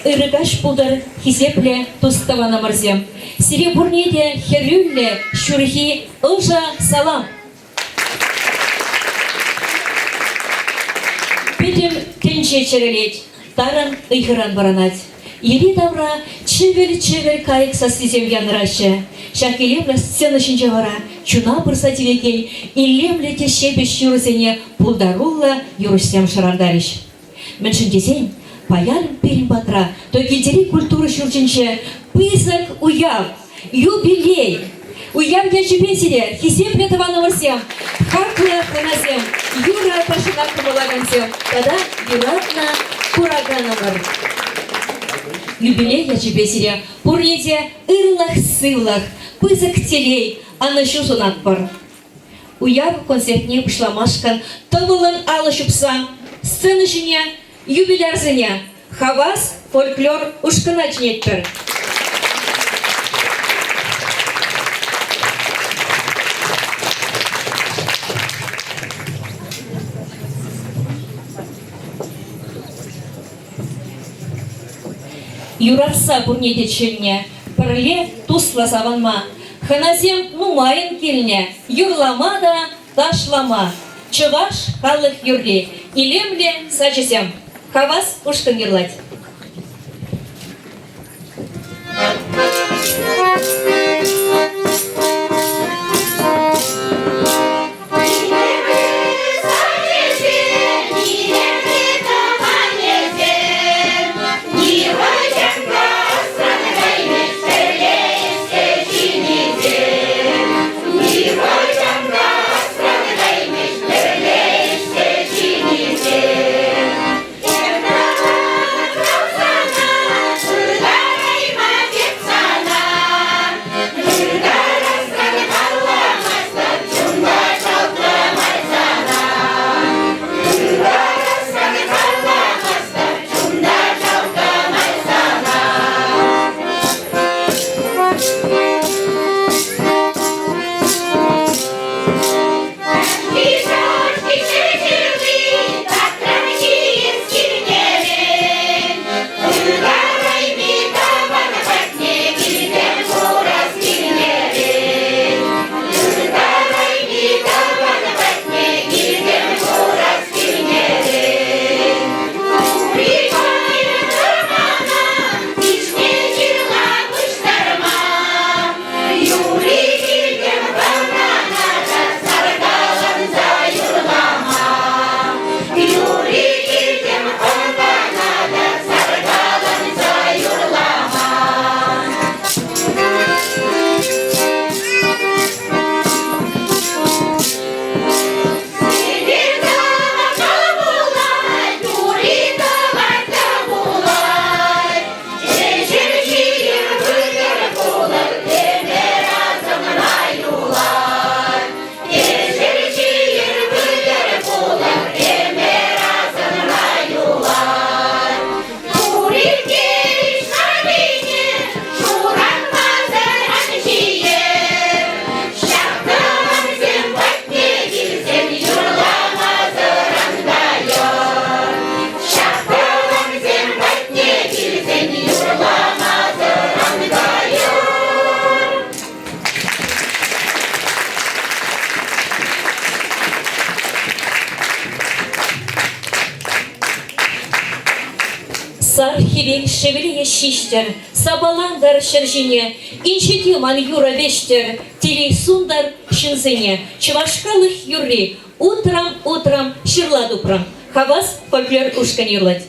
ырыгаш пулдар хизепле туставана марзем. Серебурнеде херюлле шурхи ылжа салам. Петем тенче черелеть, таран ыйхыран баранать. Ели тавра чевель кайык состизем янраще. Шакилемле сцена шинчавара, чуна пырсативекей, илемле тешебе щурысене пулдарулла юрышсем шарандарищ. Меншіндесен, паялым перим батра, то китери культуры шурчинче, пызык уяв, юбилей. Уяв я чебесере, хисепле таваныварсем, хаклы ханасем, юра пашинак кумалагансем, тогда юратна кураганамар. Юбилей я чебесере, пурнете ырлах-сылах, пызык телей, а на щусу надпар. Уяв концертне пышламашкан, тывылын алы шупса, сцена жіне, юбиляр зіне, хавас, фольклор ушкана чнеттір. Юратса бурнеде челне, пірле тусла саванма, ханазем нумайын келне, юрлама да ташлама. Чываш халық юрли, илемле сачысем, хавас ушкан ерлать. Сар хивек шевелие шиштер, сабаландар шержине, инчетиман юра вештер, телей сундар шинзене, чувашкалых юрли, утром ширладупрам, хавас фольклор ушкан юрлать.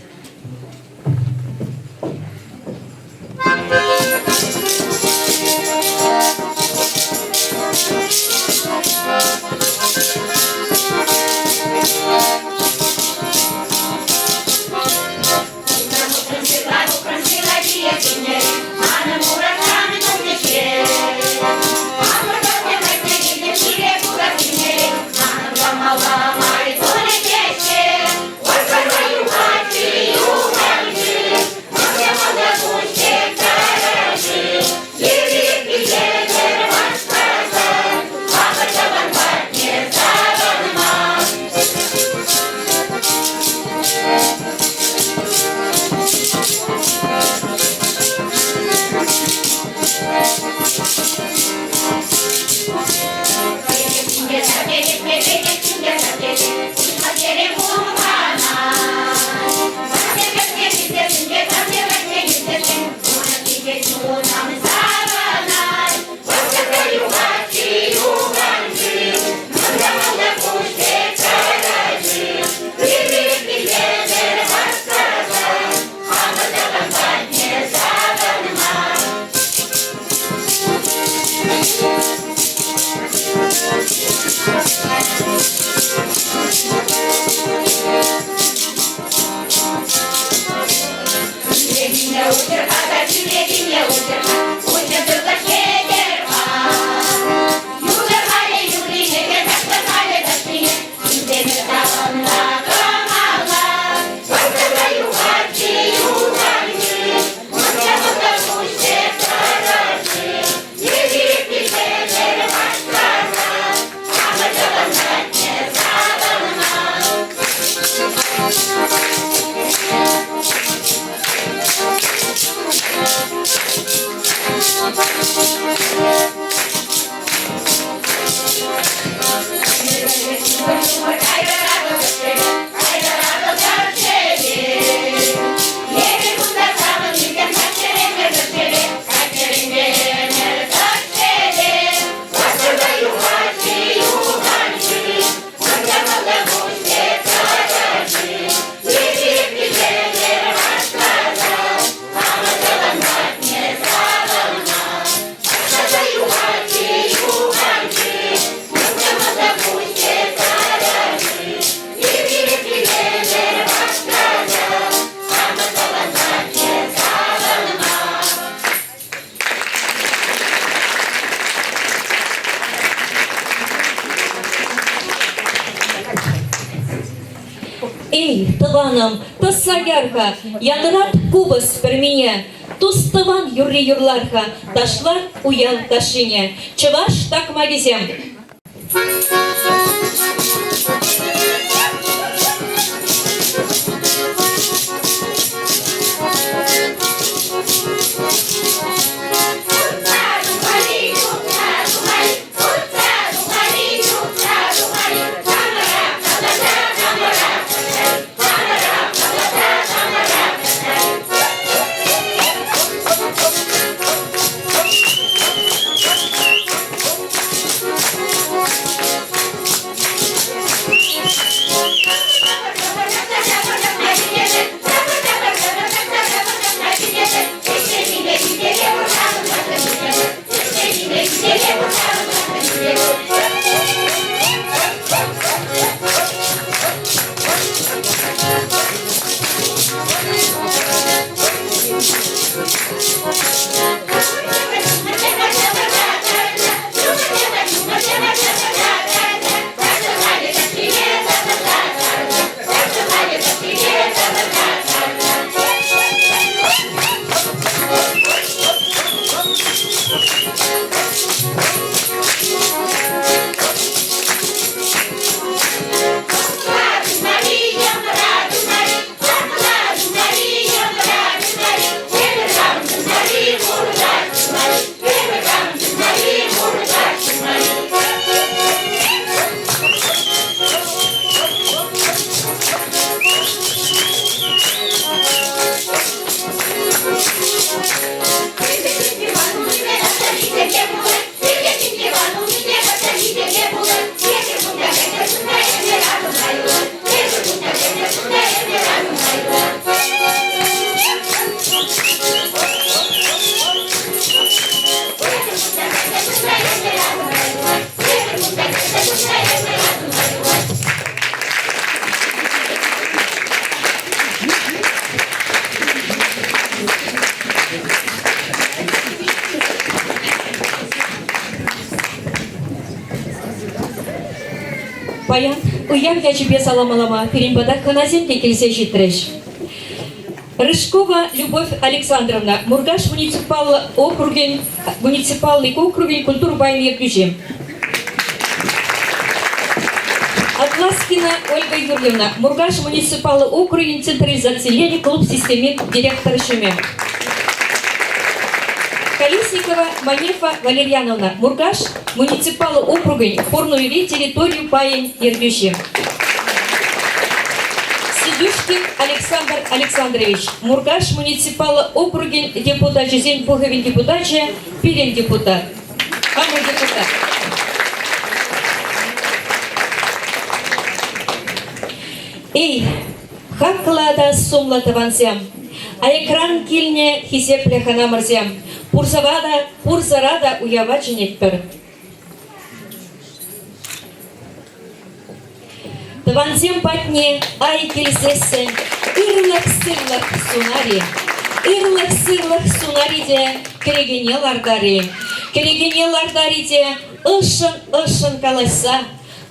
Мама, мама, и то не пече, ой, свою мать. Эй, тываным, тысса ярха, янырат кубыс бір меня, тус тыван юрри юрларха, ташлар уял ташине, чываш так магизем. Баян, уяв я тебе салам-алама, перембада ханазин келсе житреш. Рыжкова Любовь Александровна, Мургаш муниципальный округ культуры байны ключи. Атласкина Ольга Юрьевна, Мургаш муниципальный округ централизации клуб системы директора Шуме. Колесникова Манефа Валерьяновна, Мургаш муниципальный округ порную территорию Паин Ергюши. Сидюшкин Александр Александрович, Мургаш муниципальный округ депутат Жизнь Пуховин депутатча, Пирин депутат. Амур депутат. Эй, хаклада сумла тавансям, а экран кильне хисепле ханамарзям, пурсарада уявачи нектор. Тавансем патне, ай кельсессе, ирлак сырлак сунари, ырлық-сырлық сулариде керегене лардари. Керегене лардариде ышын каласа,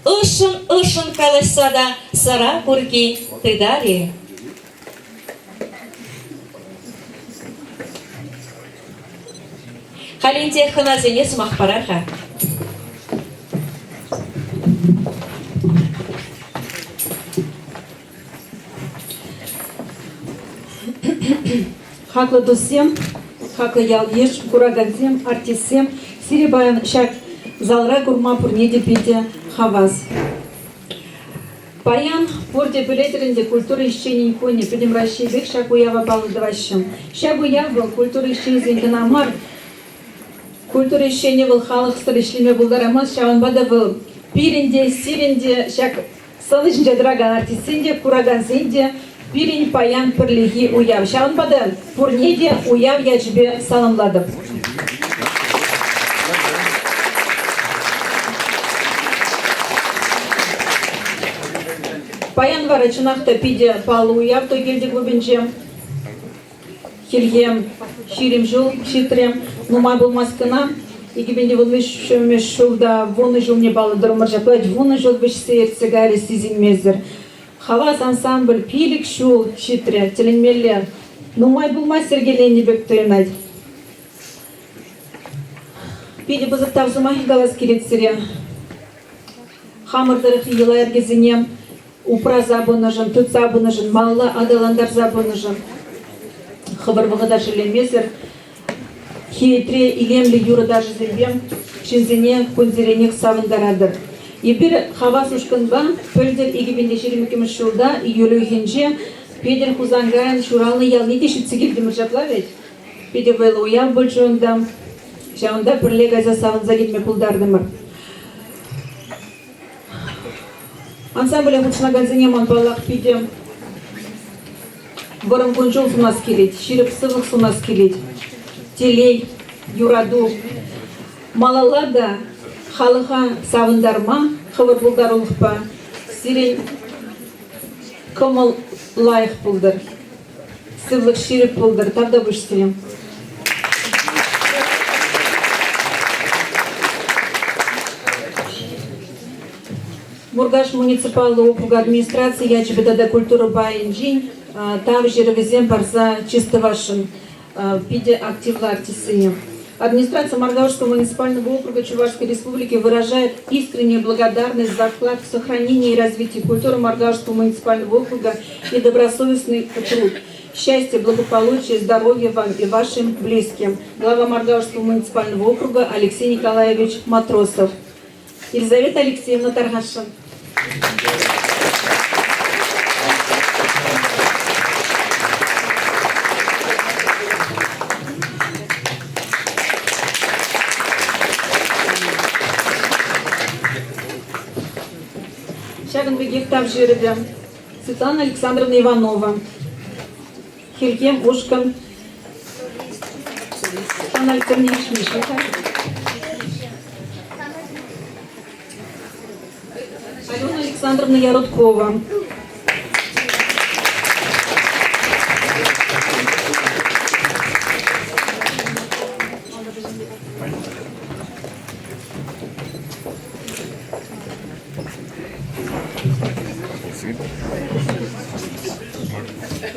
ышын каласа да сара курги тыдари. Халинте ханазене смахпараха. Хаклы досем, хаклы ялеш, курагадзем, артисем, сиребаян шак залра гурма пурнеде пите хавас. Паян порде билетеринде культура ищени кони, пидем расшибек шак уява балдыващим. Шак уява культура ищени зенканамар, культура ищени был халых старишлиме булдарамас, шаван бада был пиринде, сиринде, шак салышнде драган артисенде, курагазенде, Пирень паян пірлігі уяв. Шағын бады пұрнеде уяв я жібе саламладым. Паян вара чынақта пиде палы уяв той келді көбінжем. Хелгем, ширим жыл, шитрем, нумай болмаскына. Егебенде вылвиш шөмеш жылда воны жыл не балы дұрмыр жаплать, воны жыл бішсе ерцегари сизин мезір. Хавас ансамбль пилик шул шитре, теленмелле. Нумай булма сергелене бек тойнать. Пиде бызыктав зумахи галас керетсире. Хамырдырых ела эргезинем, упра забыныжын, тут забыныжын, малла адаландар забыныжын. Хабар вагада шелемезер, хиетре илемли юра даже зельбем, шинзине кунзиренек савындарадыр. Ебір хавас ушкынба, пөлдер егебенде шеремекеміз жылда, июлі хенже, педер хузангайын шуралны ялны дешіп цигелдемір жапла ведь. Педер вайлы уяв бұл жонда, жауында пірле гайза савынза кетме пулдардымыр. Ансамбля худшына газинем он балақ педем. Варым күнжол сунас келет, ширіп сывық сунас келет. Телей, юраду, малалада, халыға савындарма, хывыр бұлдар ұлықпа, сирен кымыл лайық бұлдар, сывлық ширіп бұлдар, табда бұш сирен. Мургаш муниципалы округа администрации ячбедада культура байын жин, там жеревезем барза чисто вашын пиде активла артисыне. Администрация Маргаушского муниципального округа Чувашской Республики выражает искреннюю благодарность за вклад в сохранение и развитие культуры Маргаушского муниципального округа и добросовестный труд. Счастья, благополучия, здоровья вам и вашим близким. Глава Маргаушского муниципального округа Алексей Николаевич Матросов. Елизавета Алексеевна Таргаша. Шагынбегек тап жереді. Светлана Александровна Иванова. Хельгем Ушкан. Светлана Александровна Ишмишника. Алена Александровна Ярудкова.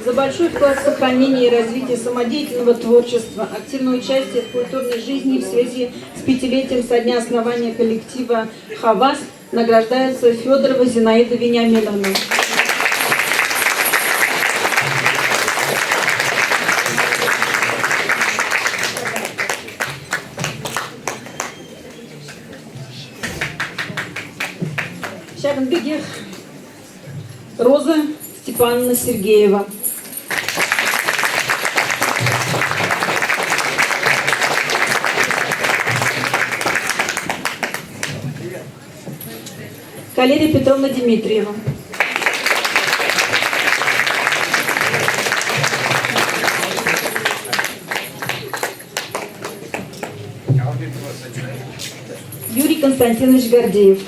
За большой вклад в сохранение и развитие самодеятельного творчества, активное участие в культурной жизни в связи с 5-летием со дня основания коллектива «Хавас» награждается Федорова Зинаида Вениаминовна. Шагынбегех Роза Степановна Сергеева. Калерия Петровна Дмитриева. Юрий Константинович Гордеев.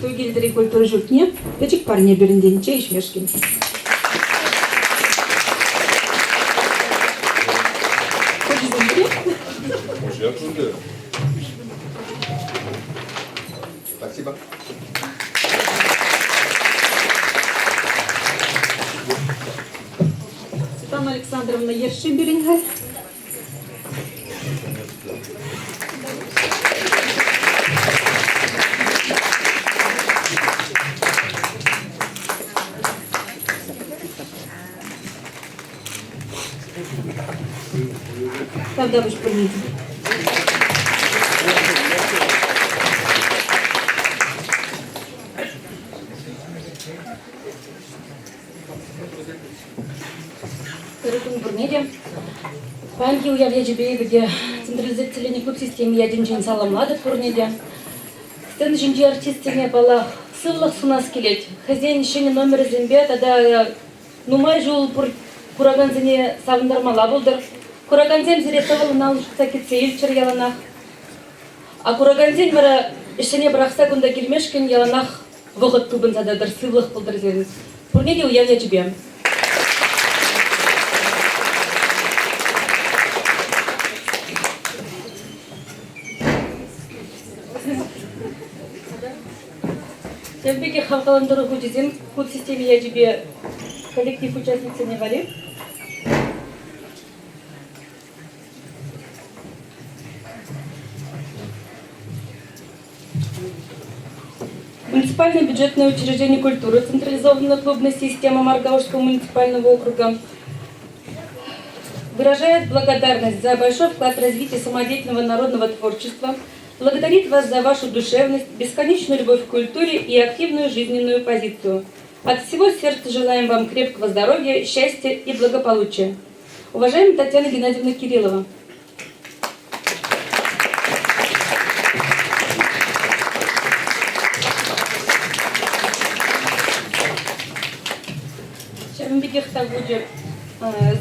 Тугилдери культура жутне, печик парне берінден чей шмешкин. Может, я трудаю. Спасибо. Светлана Александровна Ерши берінгай. Тогда вы шпылите. Рытун бурнеде. Панки уявля жебе, где централизация клуб системе ядин жин саламлады бурнеде. Стен жинжи артистине бала сывлых сунас келет. Хозяин шені номер зембе, тогда нумай жол кураганзине савындармала болдыр. Кураганзем зиретовал налышықта кетсе елчір яланақ. А кураганзен бара ішіне бірақса күнда келмешкен яланақ вғыт тубын зададыр, сывлық болдыр зерін. Бурнеде уявля жебе. Тәлбеге халқаландыру хүдізім, код системе ядебе коллектив участницы не вали. Муниципальное бюджетное учреждение культуры, централизованная клубная система Маргаушского муниципального округа выражает благодарность за большой вклад в развитие самодеятельного народного творчества, благодарит вас за вашу душевность, бесконечную любовь к культуре и активную жизненную позицию. От всего сердца желаем вам крепкого здоровья, счастья и благополучия. Уважаемая Татьяна Геннадьевна Кириллова.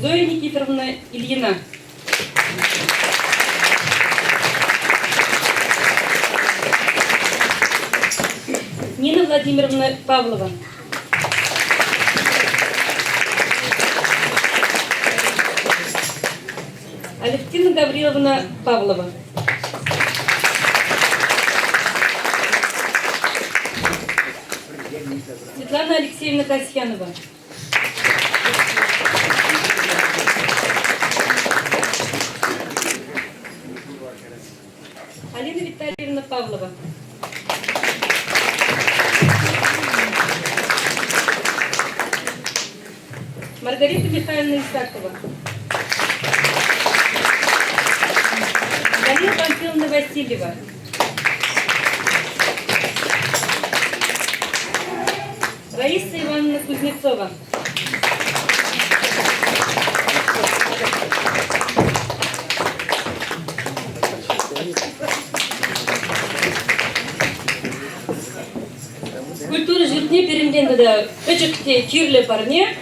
Зоя Никифоровна Ильина. Нина Владимировна Павлова. Алевтина Гавриловна Павлова. Светлана Алексеевна Касьянова. Алина Витальевна Павлова. Маргарита Михайловна Исакова. Галина Памфиловна Васильева. Раиса Ивановна Кузнецова. Культура жүртіне берімден деді үжікте түйірлі парне.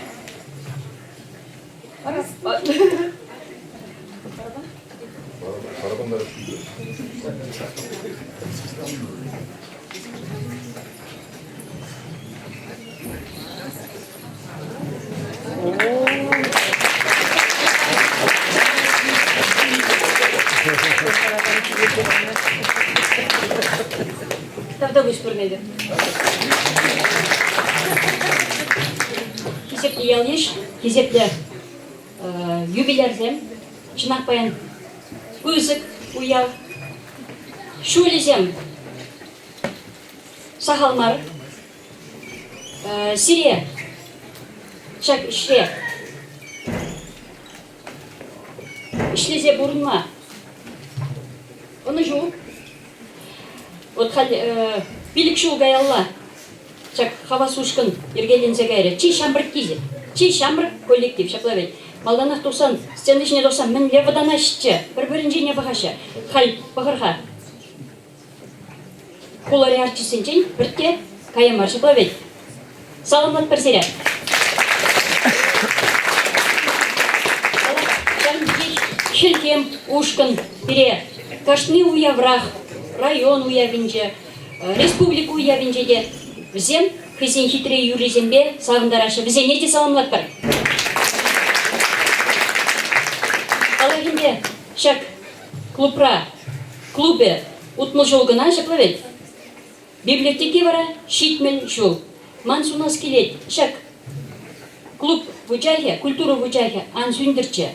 Тогда вы шпырнеді. Кезепті ялеш, кезепті юбилярзем, чынақпайын көзік уял, шөлезем, сақалмар, сире, чак ішре, ішлезе бұрынма, оны жуып, вот билік шул гаялла, чак хава сушкын, ергелензе гайры, чей шамбрык кизе, чей шамбрык коллектив, шаплавет. Малданах тусан, сцена ішіне тосан, мен левадан ашытчы, бір-бірін жене бағаша, хал бағырға. Қолары арчысын жен, біртке, каямар шаплавет. Саламат персеря. Шелкем, ушкын, пере, кашны уяврах, район уявинже, республику уявинжеде бізем хызен хитре юризембе сағындарашы бізен еде саламлат бар. Алагенде шак клубе утмыл жолгына жаплавет. Библиотеки вара шитмен жол. Мансу нас келет шак клуб вучайхе, культура вучайхе ан сүндірче.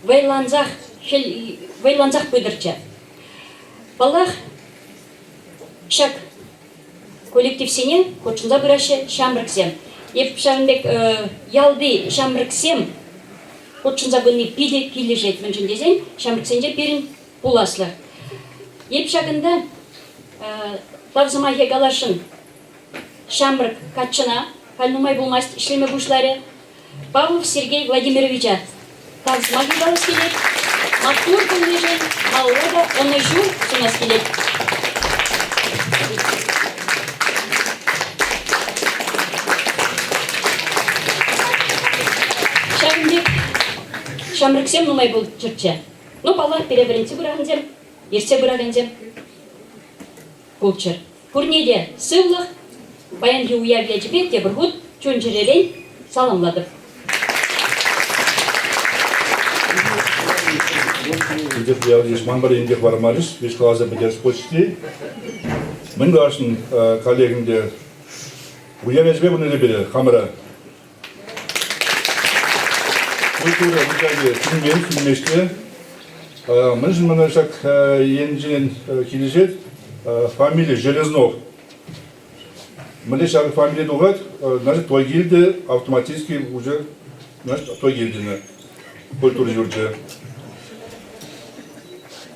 Вайланзах пыдырче. Балах шак коллективсене хочында бұрашы шамрыксем. Еп шамбек ялды шамрыксем хочында бұны пиде кележет мүнжіндезен шамрыксенде перін бұласлы. Еп шагында тавзымайхе галашын шамрык катчына кальнумай булмаст ишлеме бушлары Павлов Сергей Владимировича тавзымайхе галас келет. Мактур күнлежен маллада оны жу сунас келет. Шамрыксем нумай бұл жүртче. Ну, бала перебірінці бұрағынзем, ерсе бұрағынзем. Бұл жүр. Күрнеде сывлық, баянғы уявия жібек, те бірғыт, чөн жүрелен саламладыр. Идет я здесь манбар индек вармарис, весь класса бедерс почти. Мен гашын коллегимде уявия жібек бұны лебере, хамыра. Культура вучайге фильмен, фильмеште. Мен жын мына шак енжінен кележет фамилия Железнов. Міне шак фамилия дуғат, значит, той келді автоматически уже, значит, той келдіні культура жүрді.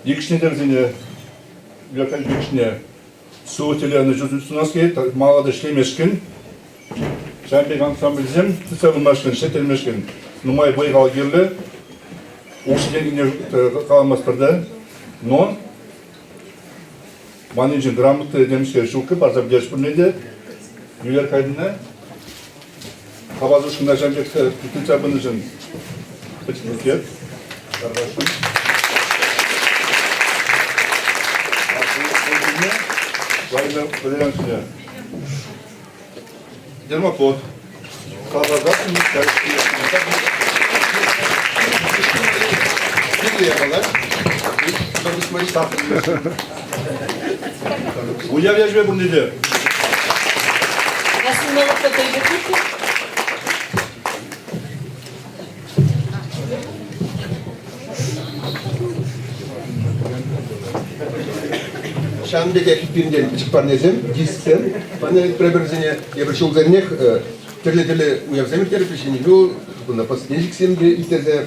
Екішіне дәрзіне, верталь екішіне суытелі аны жүзі нас кейт, малады шлемешкін. Шампек ансамбльзем, тысавылмашкін, шетелмешкін. Нумай бойғал керлі, оқшыден қаламастырды, но манын жын грамоты демішке шуқы, барзап дерш бірнеде, үйлер қайдына, қабазушқында жамбекті түтілсабыны жын бітікет, қарғашын. Вайна білереншіне. Дермопод. Қабазасын Уявия жібе бұл неде? Асымалықта той жүртті. Şam'daki ekiplerinde küçük parnezem, gizsem, bana preberzene yavrşul zernek, terle uyavzem terpişini yol, bunda pasnejik semde iteze,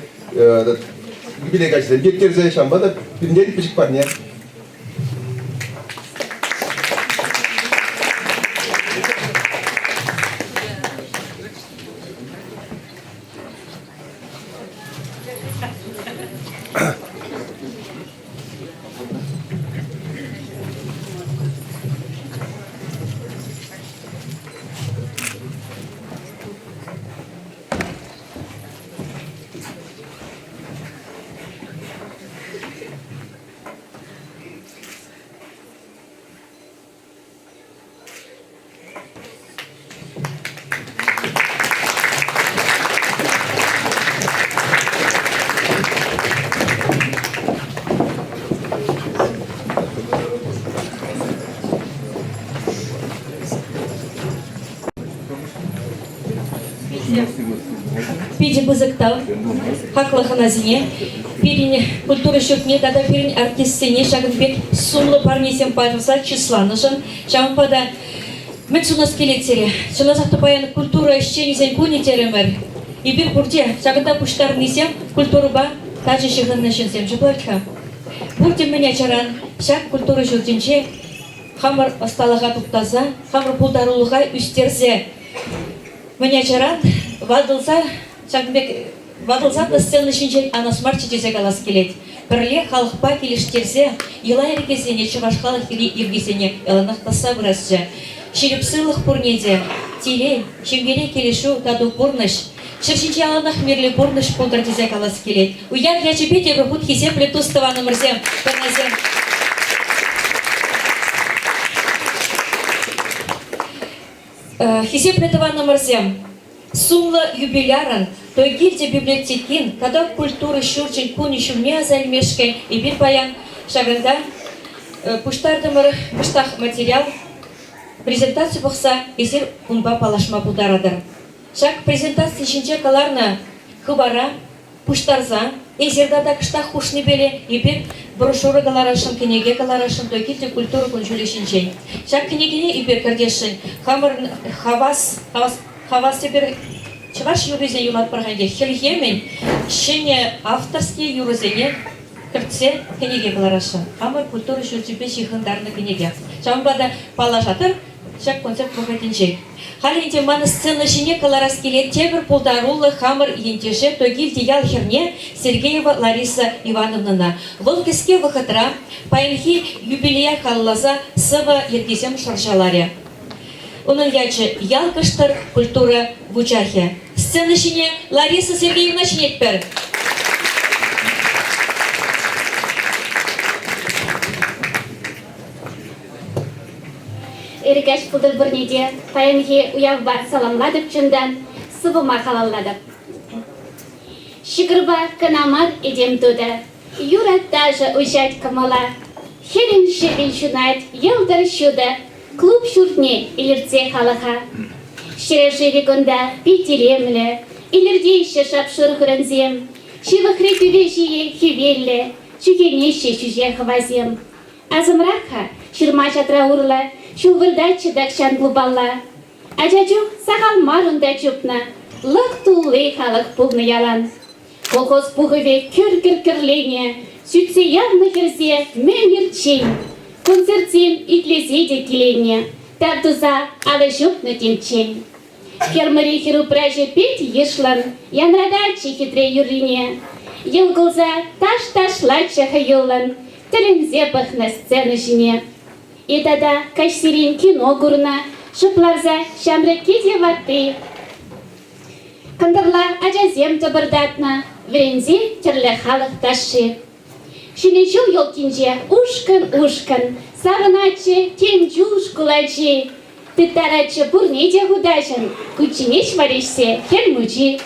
bile kaçsam bir terze Şam'da birinde küçük parne. Пиди бызыктал, хаклаханазине, пирин культура шутне, тада пирин артистине, шагынбек сумлы парнесем пажылса числанышын, шампада митсунас келетсере, шылазақты баяны культура ищенізен көне теремер. И бір бұрде, шагында пуштарнесем, культуруба тажы шығыннышынсем жыбыртха. Бұрде меня чаран, шаг культура шутінче, хамыр асталаға туптаза, хамыр пулдарулыға үстерзе. Меня чаран, вадылса, шагынбек вадылса да сцена шинчен анасмар чечесе калас келет. Бірле халықпа келіштерсе, ела ерекесене, чывашқалық ергесене, еланақтаса бұрасчы. Шерепсылық пұрнеде, тиле, шемгере келешу таду пұрныш, шыршинче аланақ мерлі пұрныш пұлдар тезе калас келет. Уян ячепете бұхут хесепле тустываны мұрзем, бірназем. Хисеплетован номерзем. Сумла юбиляран, той гильдия библиотекин, когда культура щурчин куни шумне займешкен и бир паян шаганда пуштардымыр пуштах материал презентация бокса эсер умба палашма бударадыр. Шак презентация шинче каларна хыбара пуштарза эсерда да кыштах хушни беле и бир брошюра галарашын кенеге галарашын той гильдия культура кунжули шинчен. Шак кенегине и бир кардешин хамыр хавас теперь чеваш юризен юлат парганде хельхемен щене авторские юризене кыртсе кенеге галараша. Хамыр культура шуртипе шихандарны кенеге. Чамбада палашатыр шак концерт проходинче. Хали инте мана сцена шине каларас келет тебір полдарулы хамыр ентеше той гильди ял херне Сергеева Лариса Ивановна. Вол кеске вахатра паенхи юбилея халлаза сыва ергезем шаршаларе. Onun yaçı yalkıştır kultura vuçahya. Сцена шине Лариса Сергеевна шинетпер. Эргаш пудыр бірнеде паянге уяв бар саламладып чындан сывыма халалладып. Шигырба канамар едем туды. Юра даже уйшать камала. Херин шерин шунайт, елдар шуды. Клуб шуртне илерце халаха. Шерешери гонда питилемле. Илерде еще шапшур хранзем. Шивахре тювежие хивелле. Чугенеще чуже хвазем. Азамраха ширма чатра урла. Шулвырдачы дакшан глубалла. Аджаджу сахал марунда чупна. Лык тулы халык пулны ялан. Колхоз пухове кір-кір-кірлене. Сүтсе явны херзе мемір чейн. Концертим итлезеде келене. Тартуза алы жупны темчен. Фермери херу пражи петь ешлан. Янрадачы хитре юрине. Елгылза таш-ташлачы хайолан. Тілінзе пыхна сцены жіне. И тогда кашсирин кино гурна, шупларза шамрекиде ваты. Кандырла аджазем табырдатна, врензе терле халық ташы. Шинечу елкинже ушкан, сарыначы тем жуш кулачы. Ты тарачы бурнеде худашын, кучинеш варишсе хельмучи.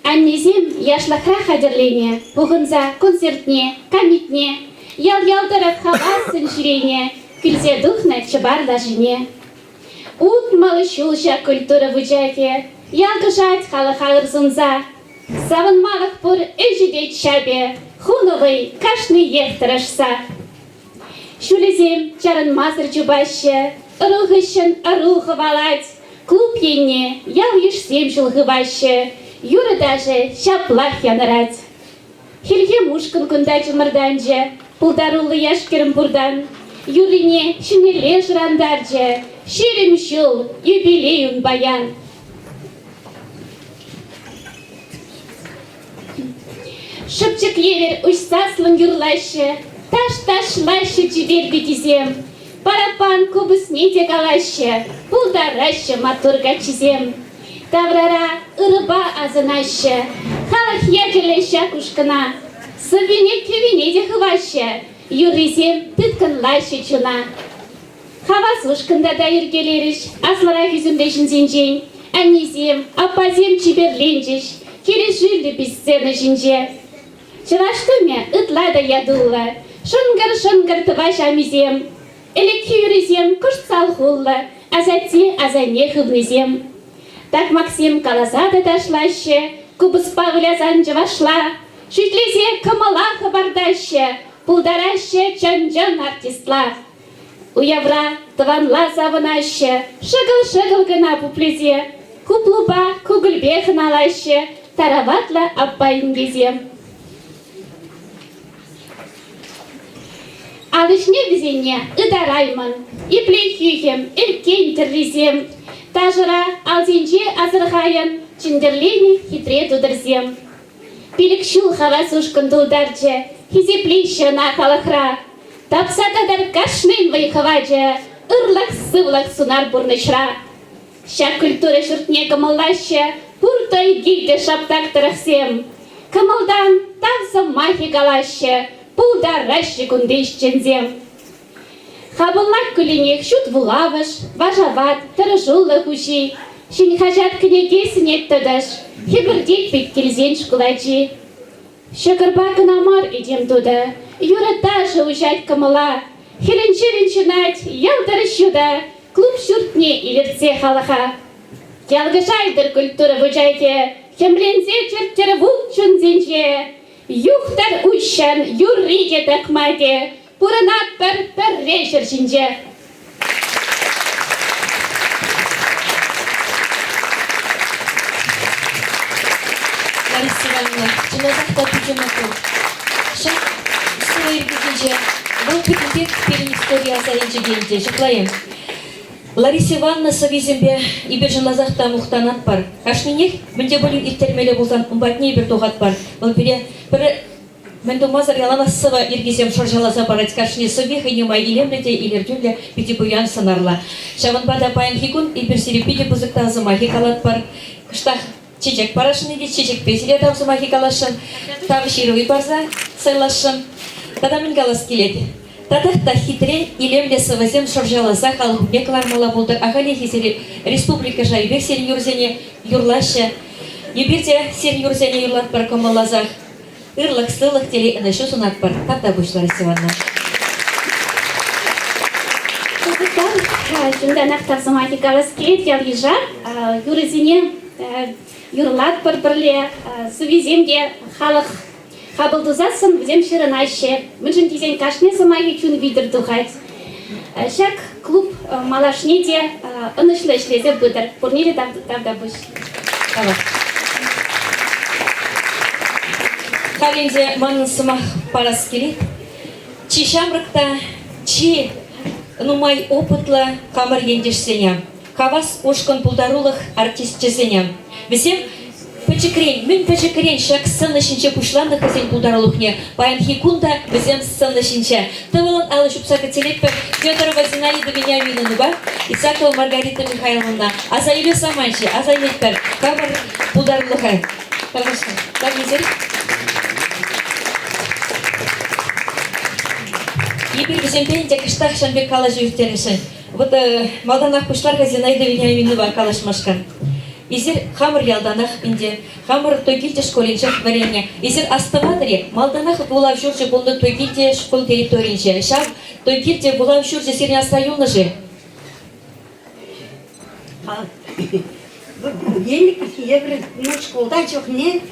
Аннезем яшлахра хадерлене, пухынза концертне, камитне, ял-ялдыры хавасын жирене. Кильзе духна чабарда жіне. Ут малышулша культура вучаке, ялгышать халахалыр зунза. Савын малық пұр өжідет шабе, хуновый кашны ехтырашса. Шулезем чарын мазыр чубаще, ұрухышын ұрухы валать. Клуб енне ял ешсем жылғы баще, юры даже шаплах янырать. Хельге мушкын күндачы мырданже, пулдарулы яшкерім бурдан. Юлине шинеле жрандарже, ширим шул юбилеюн баян. Шыпчык евер ұшсаслын юрлашы, таш-ташлашы жібер бекізем. Парапан кубысне де қалашы, пулдарашы матурга чизем. Таврара ырыба азынашы, халық ядерле шакушкына, сывене кевене де хывашы. Юризем тыткан лайшы чуна. Хавас ушкында да иргелериш, аслара хүзімдешін зенжен. Аннезем, апазем чиберленжеш, келе жүлді біз сцена жінже. Чыраштыме ытла да ядулла, шынгыр-шынгыр тываш амизем. Элеки юризем күшт салхулла, азатсе азане хывнызем. Так Максим калазада ташлаще, кубыс павлязан жывашла, шүтлезе кымала хабардаще, пулдараще чан-чан артистла. Уявра тыванла завынаще, шыгыл-шыгыл гына пуплезе. Куплуба кугылбе хыналаще, тараватла аппайын кезем. Алышне візене ыдараймын, иплей хюхем, эркен тірлізем. Тажыра алзенже азырғайын, чіндерлені хитре тудырзем. Пилікшул хавас ушкын дулдарче, хизеплейші на халахра. Тапсатадар кашнын вайхаваджа, ырлах-сывлах сунар бурнышра. Шак культура шуртне камаллаще, пуртой гильде шаптак тарахсем. Камалдан тавсам махи галаще, пулдараще кундыш чензем. Хабыллак күлінек шут вулавыш, важават, тырыжулы хуши. Шин хажат княгесін еттідіш, хебірдек бет келзен шкуладжи. Шакырба кынамар едем туды, юратташы ужать камыла. Хеленче-венчинать, ялдырышуда, клуб шуртне илерце халаха. Ялгышайдыр культура вujайте, хемлензе чертері вуд чунзенже. Юхтар ущан, юрриде такмаде, пуранат пір рейшер жинже. Лариса Ивановна, жаназақта пүйжемаку. Шақ, сұлы ербегенже, бұл пекіндек перін история азайынжы генде, жақлайым. Лариса Ивановна совизембе ибер жаназақта мұқтанат бар. Ашненек, мүнде болу иртермелі болсан, ұмбатне ибер тоғат бар. Бұл бірі Мен думазар яланасыва иргизем шоржаласа барать кашни совеха немай илемлете илердюле питибуян санарла. Шаванбада паян хикун и персерепиде бузыкта замахи калат пар. Кштах чечек парашын иди, чечек песиле тав замахи калашын. Тав шировый барза сайлашын. Тада мен галас келеди. Тадахта хитре илемле савазем шоржаласа халхубеклар мала булдыр. Ахали хисери республика жайбек сен юрзене юрлаша. Еберде сен юрзене юрлат пар комалазах. Ырлық сылық теле үнішу сұнат бар. Тапта бұшлар Ивановна. Жүнда нақтар замахи галас келет ял ежа, юрызіне юрлат бір-бірле, сувеземде халық қабылдызасын, взем шырын айше. Мүншін тезен кашне замахи чүн видір дұғайт. Шак клуб малашне де үнішлі ішлезе бұдыр. Пұрнелі тапта бұш. Халенде манын сымақ парас келет. Чи шамрықта, чи нумай опытлы камыр ендешсене. Кавас ошкын пулдарулық артистчесене. Весем пәчікрен, мен пәчікрен шак сцена шинче пушланды қызен пулдарулықне. Баян хикунда весем сцена шинче. Тывылын алы шупсака телеппі Федорова Зинаида Вениаминовна, Исакова Маргарита Михайловна. Азайлы саманче, азайлетпер, камыр пулдарулықы. Пожалуйста, так незер. Ибір біземпен кіштақ шамбек калаш үйіртеріші. Вот малданақ пұшларға Зинаида Вениаминова калашмашқан. Изер хамыр ялданақ инде, хамыр тойгилте школинче варене. Изер астывадыре малданақ булав жүрже бұлды тойгилте школ территоринче. Шав тойгилте булав жүрже сирне астайылны же. Елік ебір школда жоқ не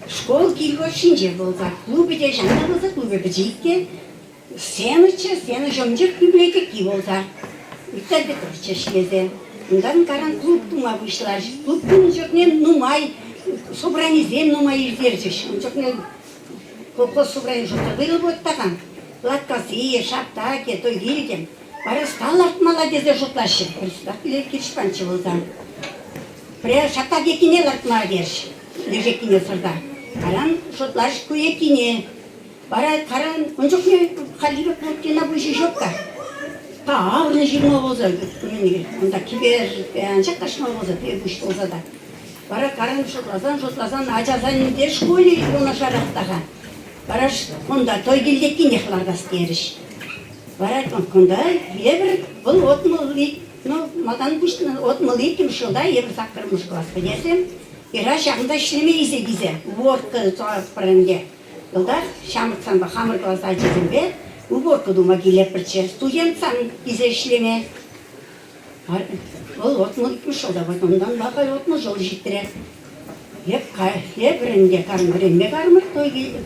школ келгі үшінже болса. Клубы де жаңа болса, клубы бізейке. Сцена жомжық библиотеки болса. Үттәді тұршы шлезе. Ондан каран клуб тума бұшлар. Клуб тума жоқ не нумай, собранизем нумай ирдерчіш. Жоқ не колхоз собрани жоқта был вот таған. Латкасы, шаптаке, той келдем. Бары сталарт молодезе жотлашы. Представителер киршпанчы болса. Пре шаптак екіне ларт молодерш. Лежекіне сырда. Каран жотлаш көекіне. Бара каран, он жоқ не халибек болтена бұйшы жоққа. Тағырны жирма болса, онда кибер, аншақ қашма болса, бұйшы болса да. Бара каран жотлазан, ажазан де школе оны шарақтаға. Бара онда той келдеккен ехлардас керіш. Бара онда ебір бұл отмылы, мадан бұштын отмылы кім шылда ебір сақырмыш класқа десем, ера шағында ішлеме есе-гізе, ворқы соғас бірінде. Yılda şamırtsan hamur klasa acıdım be, uborku duma gelip birçe studentsan bize işleme. Ol otmu gitmiş oldu, ondan bakay otmu jol jittire. Hep birinde karın birinme karmır,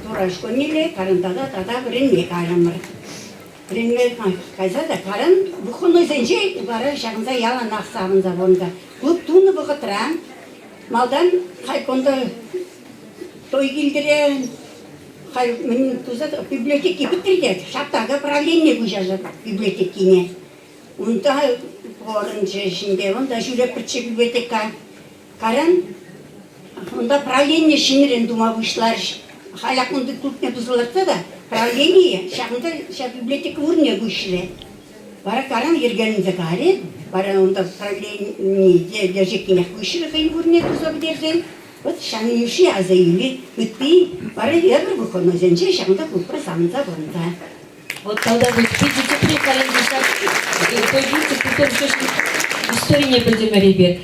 toraşko nile karında da tada birinme karmır. Birinme kaysa da karın bu konu zence bara şağında yalan aksabında bonda. Bu tuğunu bu katıran, maldan kaykonda toy gildire. Мен тузат библиотеки бітірді, шаптағы правление бұжажы библиотекіне. Онда орыншы ішінде, онда жүрек бірче библиотека. Каран, онда правление шинерен дума бұшлар. Халақ онды клубне бұзыларса да, правление шағында библиотека өріне бұшлы. Бара каран ергенінде қарен, бара онда правление держекіне бұшлы қайын өріне бұзы бідерден. Вот шаниши азаили, үтпей, бары ебір бұқыны зенче шаңда бұқпыр самынса бұрында. Вот тогда вы видите приколен десят, той видите, который история не будем ребят.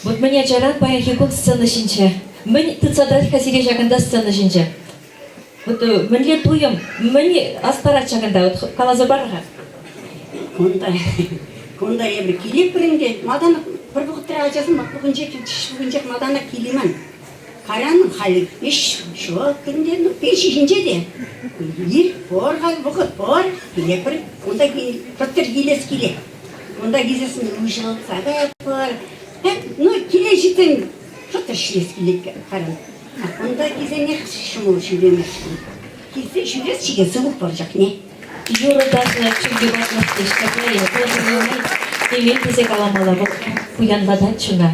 Вот мне жаран пая хикон сцена шинче. Мен ты цадрать хасиге жаканда сцена шинче. Вот менле туем, мен астарат жаканда вот калаза барга. Конда я бір келе бірінде мадана бір бұғыттыра ажасын бүгін жек мадана келемін. Қараның халі еш жоқ кінде пешігінде де. Ер борға бұғыт бор келе бір. Онда бұттыр келес келе. Онда кезесін ұжылса да бар. Ну келе жетін бұттыр шілес келе қаран. Онда кезене шымыл шүлемешкін. Кезде шүлес шеге сұлық бар жақ не? Юра даже чуги басмасты штаплая, тоже имеет язык аламала, вот куян бадачуна.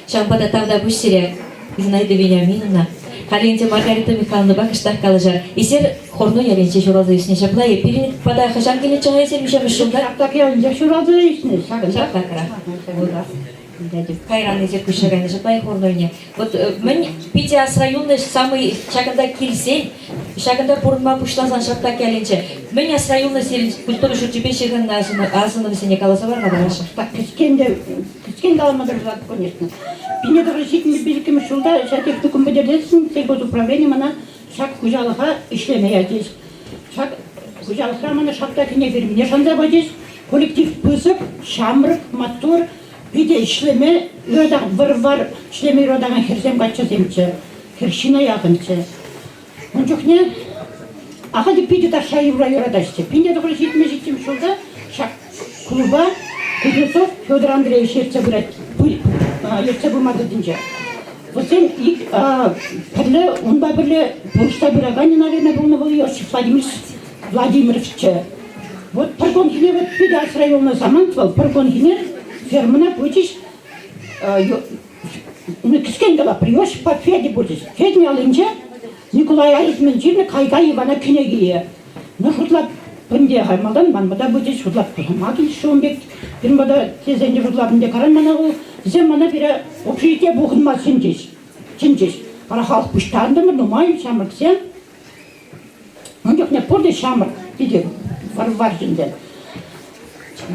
Шампада тавда бушсире, Зинаида Вениаминовна, Калинте Маргарита Михайловна бакыштах калыжар. Исер хорно яленче шуразы исне шаплая, перед подай хашан келе чага исер мишем шулда. Так я не шуразы исне, Шапакра. Кайран исер кушаган шаплая хорнойне. Вот мен Питиас районный самый чаганда килсен, шаганда порма пуштазан шапта келенче. Мен ас районный культура шутипешиган азынов сене каласавар надараша. Так кискен даламадар зат, конечно. Пине решительный биликим шулда, шатик тукум бедердесин, сельхозуправление мана шак хужалыха ишлемея здесь. Шак хужалыха мана шапта кине вермине шанда бадис, коллектив пысып, шамрык, мотор, биде ишлеме, юрадак вар ишлеме юрадаган херсем качасемче, хершина якынче. Он чухне, аха деп биде таша юра юрадашче. Пине решительный житим шулда, шак клуба, Кузнецов Федор Андреевич ерце булмады динже. Вот сен перле, он баберле, буршта бирагани, наверное, был на Иосиф Владимирович. Вот паргонхине, вот Пидас районный замантывал, паргонхине, фермана путиш, кискендала приешь, по Феде будешь. Федне алынча, Николай Алисмен жирне кайга Ивана Кенегия. Ну, шутлап, пынде хаймалдан, манмада будешь, шутлап, куламакин шумбек, Пирмада тезенде жудлабынде каран манагу, зем мана бире общежитие бухынма синчиш. Пара халық пуштандымыр, нумайым шамырк сен. Он жоқ не порде шамырк, биде, вар жинде.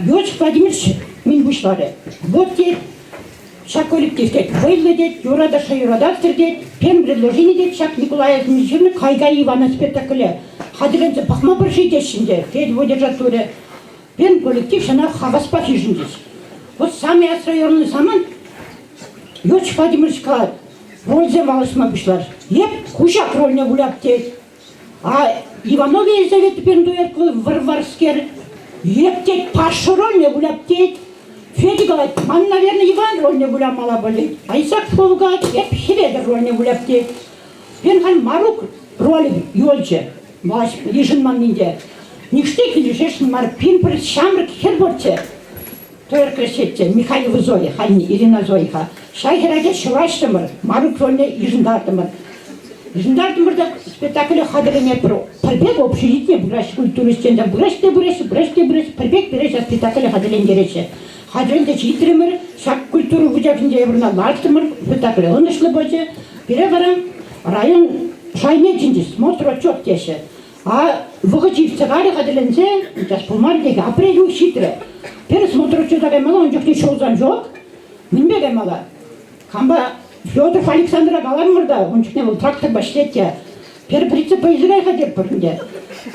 Иосиф Владимирович, мен бушлары. Вот те, шак коллектив дед, выйлы дед, юрадаша юрадастыр дед, пен предложение дед, шак Николай Миширны, кайга Ивана спектакле. Хадыгенце пахма бір жидешінде, фед в держатуре. Пен коллектив шана хаваспа хижіндес. Вот сами районный саман, Иосиф Владимирович калат, рользе малышма бішлар. Еп, кушак рольне гуляп тет. А Иванове Елизавета Пендуеркова варварскер. Еп тет, пашу рольне гуляп тет. Феди галат, ман, наверное, Иван рольне гулям мала болит. А Исаак Фолгат, еп, Хеведер рольне гуляп тет. Пен хан Марук роли юльче, малаш лижин маннинде. Ништеки лежешн мар пинпрес шамрк херборче. Тойр крещетче Михаил Зоя, хальни Ирина Зоиха. Шайхераге шураштымыр, марук рольне ижындартымыр. Ижындартымырда спектакле хадырене про. Парбек общежитие бураш культуристенде бураште бураш, парбек береш спектакле хадырен герече. Хадыренде читремыр, шак культуру вujакинде еврна лартымыр, спектакле онышлы боже. Бире барам район шайнечинде смотр отчет теше. А выходивцы гали хадыленсе, сейчас полмардеге апрель учитре. Пересмотр отчета гаймала, он жокне шолзан жок. Минбе гаймала. Камба Федоров Александра галамырда, он жокне был трактор баштетте. Прицепа изгай хадер пырынде.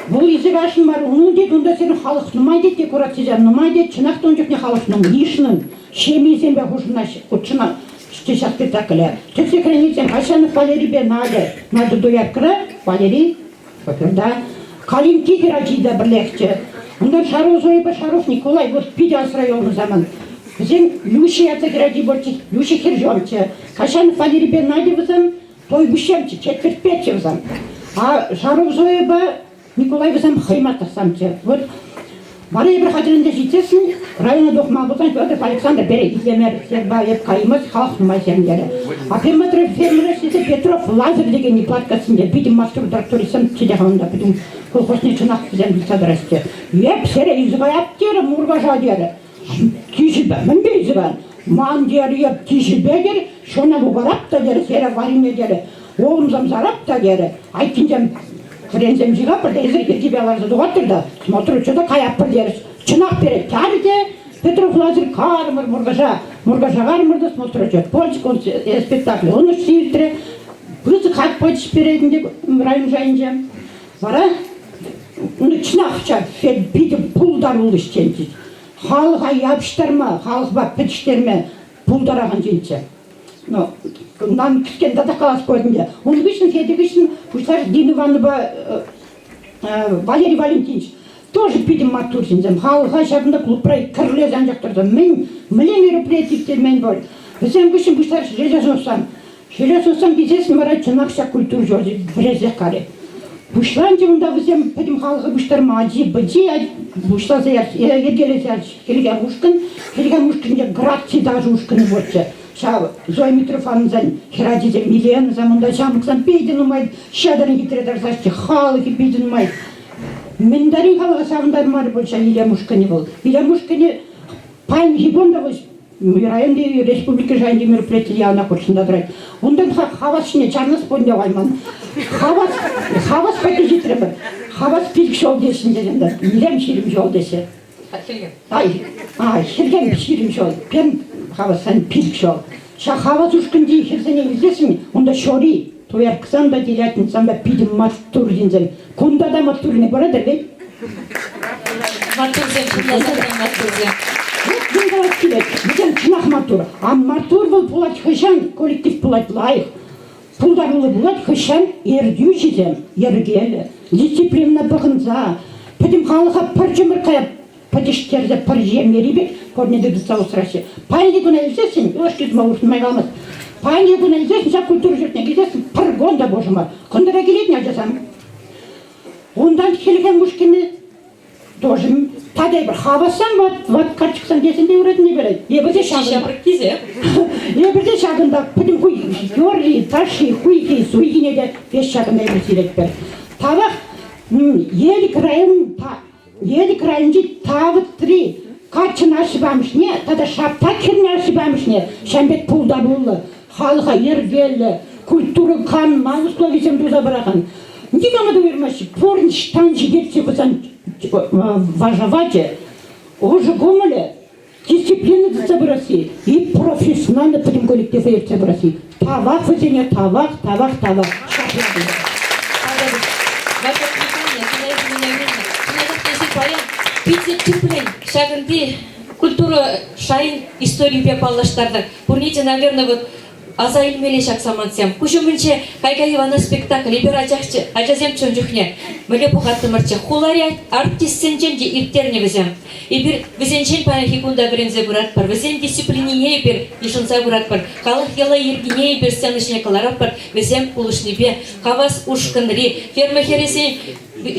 Бұл изгашын бар, onun дед, онда сені халық нумай дед, декорациян нумай дед, чынақта он жокне халық нум ишнын, шемейсен бе хушына, отчына, сейчас спектакле. Тексе кренецен, Ашанов Валерий бе надо дояркра, Валерий, да, Калин Кигерачида бірлехче. Ондан Шаров Зоеба, Шаров Николай, вот Пидиас районы заман. Зен Люши Ацагради борчи, Люши Хержонче. Кашанов Валерий бе надевызам, той бушемче, четверть печевзам. А Шаров Зоеба, Николай вызам хаймата самче. Вот Мария бір хадырында жетесін, района доқма болсан, Федоров Александр бере, иземер, серба, еп қаймыз, халық нумай сермдері. А фермер сесе Петров Лазар деген неплаткасында, бидім мастер тракторисам чедеғанында, бидім колхозный чынақ бізен білсадырасты. Еп сере изғай аптері, мұрғажа дері. Тижілбе, мінбе изған. Ман дері, еп тижілбе дері, шона бұғарап та дері, сере варине дері. Оғым замзарап та дері. Айтынжам Френзем жига пырда изерге гибяларды дугаттырда. Смотрю, что-то каяп пырдеріс. Чынақ берет тәрде, Петров Лазарь кармыр, мургажа кармырда, смотрю, что польчик, он спектакль, он уж сиртре. Бызы как почш беретінде райым жайынжа. Вара, чынақша, бидім пулдар ұлы іштенчіз. Халыға ябыштарма, халыға пітіштерме пулдараған жинче. Нан кіскен дада қалас көрдінде. Оны кішін, сеті кішін, пұштар Динованова Валерий Валентинович. Тоже бидім матур жинзем. Халыға шағында клубрай кірле зан жақтырды. Мен мероприятиевтер мен бол. Бізем кішін пұштар железосан кезесін барай чынақша культур жолы бірезек қаре. Бұшлан жылында бізем пәдім халығы бұштарма аджи, бәджи, бұшла заяр, ергелесі аджи, келген мұшкын, градцы даже ұшкыны болчы. Ша Зоя Митрофановзан хирадизе миллион заманда жамықсан пейден умайды, шадарын кетіреді арзашты, халығы пейден умайды. Мендарин халығы сағындар мары болча Илья Мушкыны бол. Илья Мушкыны пайн гибонда бол, районды республика жайынды мероприятие яғына құршында дұрайды. Ондан хавасшыне чарнас бонде ғайман. Хавас пәті жетірімі. Хавас пилік жол десін дегенде. Илем ширім жол десе. Хирген ширім жол. Пен хавасан пилік жол. Ша хавас ұшқынды хирсене үлдесін, онда шори. Тояр кысан да делятын, сан да пидім маттур динзен. Кунда да маттурне барады, бей? Мартурзем, шынлазардан мартурзем. Дингалас келет, бізен чынақ мартур. А мартур бұл пулать хышан, коллектив пулать лайық. Пулдарулы бұлат хышан ердю жезем, ергелі, дисциплина бұғынза. Пәдім халыға пір жымыр қаяп, пәдіштерді пір жемері көрнеді дұстау сұрасы. Пайны күні әлсесін, өш кезіма ұрсынмай қалмыз. Пайны күні әлсесін, жа культур жүртіне кезесін, пір гонда божыма. Қындыра келетін әлжасам. Ондан келген мұшкені тоже тадай бір хавасан вот картиксан десінде өретіне береді. Ебірде шағында, пүтін хуй, йорли, таши, хуйки, суйгинеде 5 шағында ебір сирет бер. Тавақ, елік райынжи тавы 3, качын ашыбамыш не, тада шапта кірне ашыбамыш не, шәмбет пулдар ұлы, халыға ергелі, культуры қан, маңысловисем дұза біраған. Никому довермаши, порн штан жидетсе бұсан важавате, уже гомоле, дисциплина собрасы и профессионально потом коллектив и собрасы. Тавах вызене, тавах. Питер Тюплен, шагынды культура шайын историю пепаллаштарды. Бурните, наверное, вот азайыл меле шақсамансем. Кушымынче кайга Ивана спектакль, ибер ажазем чонжухне. Мөле пухатты мырче. Хулари артистсенчен де иртерне візем. Ибер візенчен пана хикунда бірензе бұрат бар. Візен дисциплинине ибер ешінса бұрат бар. Халық ела ергине ибер сценышне каларат бар. Візем пулышны бе. Хавас ушкынри. Ферма хересен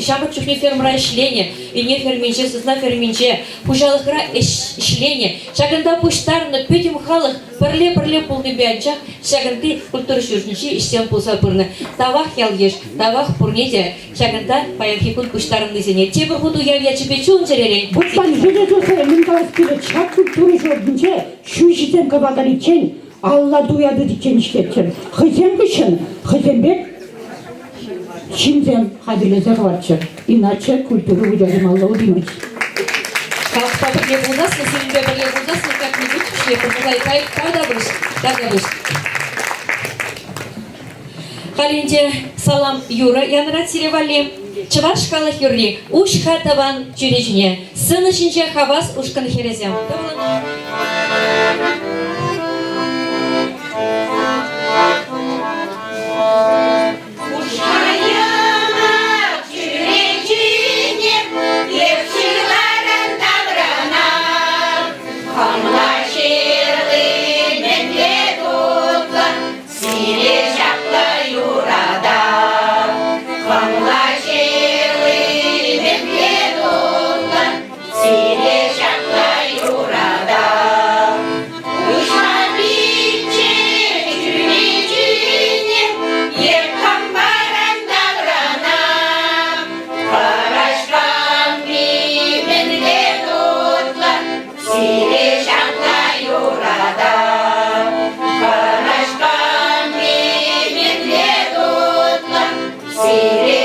шабык чухне фермра ишлене. И не ферменче, сызна ферменче. Пужалықра ишлене. Шагында пуштарны пөтім халық пырле пулны бянчах. Шагынды культура жүршінші іштен пулса бұрны. Тавах ялгеш, тавах пурнеде. Шагында паянхикун пуштарны зене. Тебір худу явячы печун жерелен. Бұттан железосы менталас келет, шак культуры жордынче, шүйшітен кабадар ичен, Алла дуяды дичен іштетчен. Хызем кішін, хызембек, шинзем хабилезе хватчы. Иначе культуру выдержим Алла удимать. Халықта бірле болдас, нәсілінде бірле болдас, как-нибудь шлепы, мұлай тага бұш. Халинде салам Юра янрат сиревали. Чываш халық юрли, уш хатаван жүрежіне. Сыны шинче хавас ушкан херезем. Sire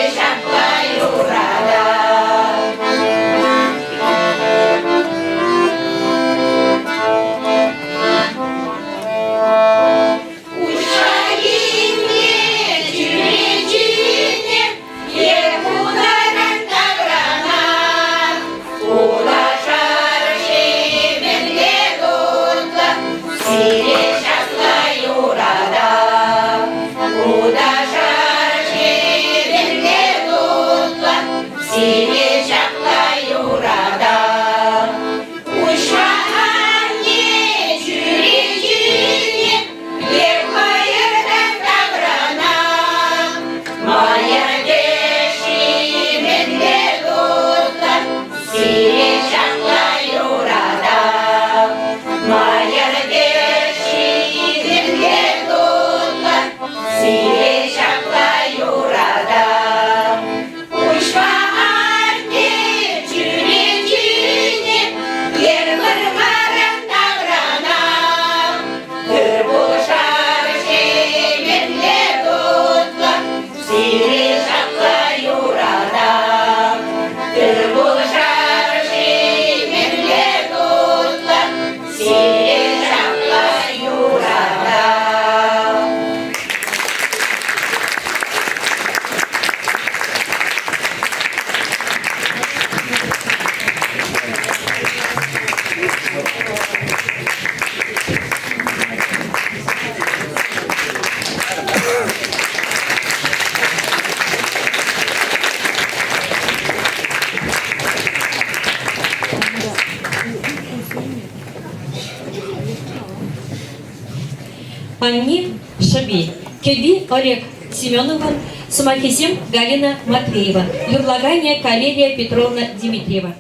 Анни Шаби, Кеби Олег Семенован, Сумахисим Галина Матвеева, Юрлагания Калерия Петровна Дмитриева.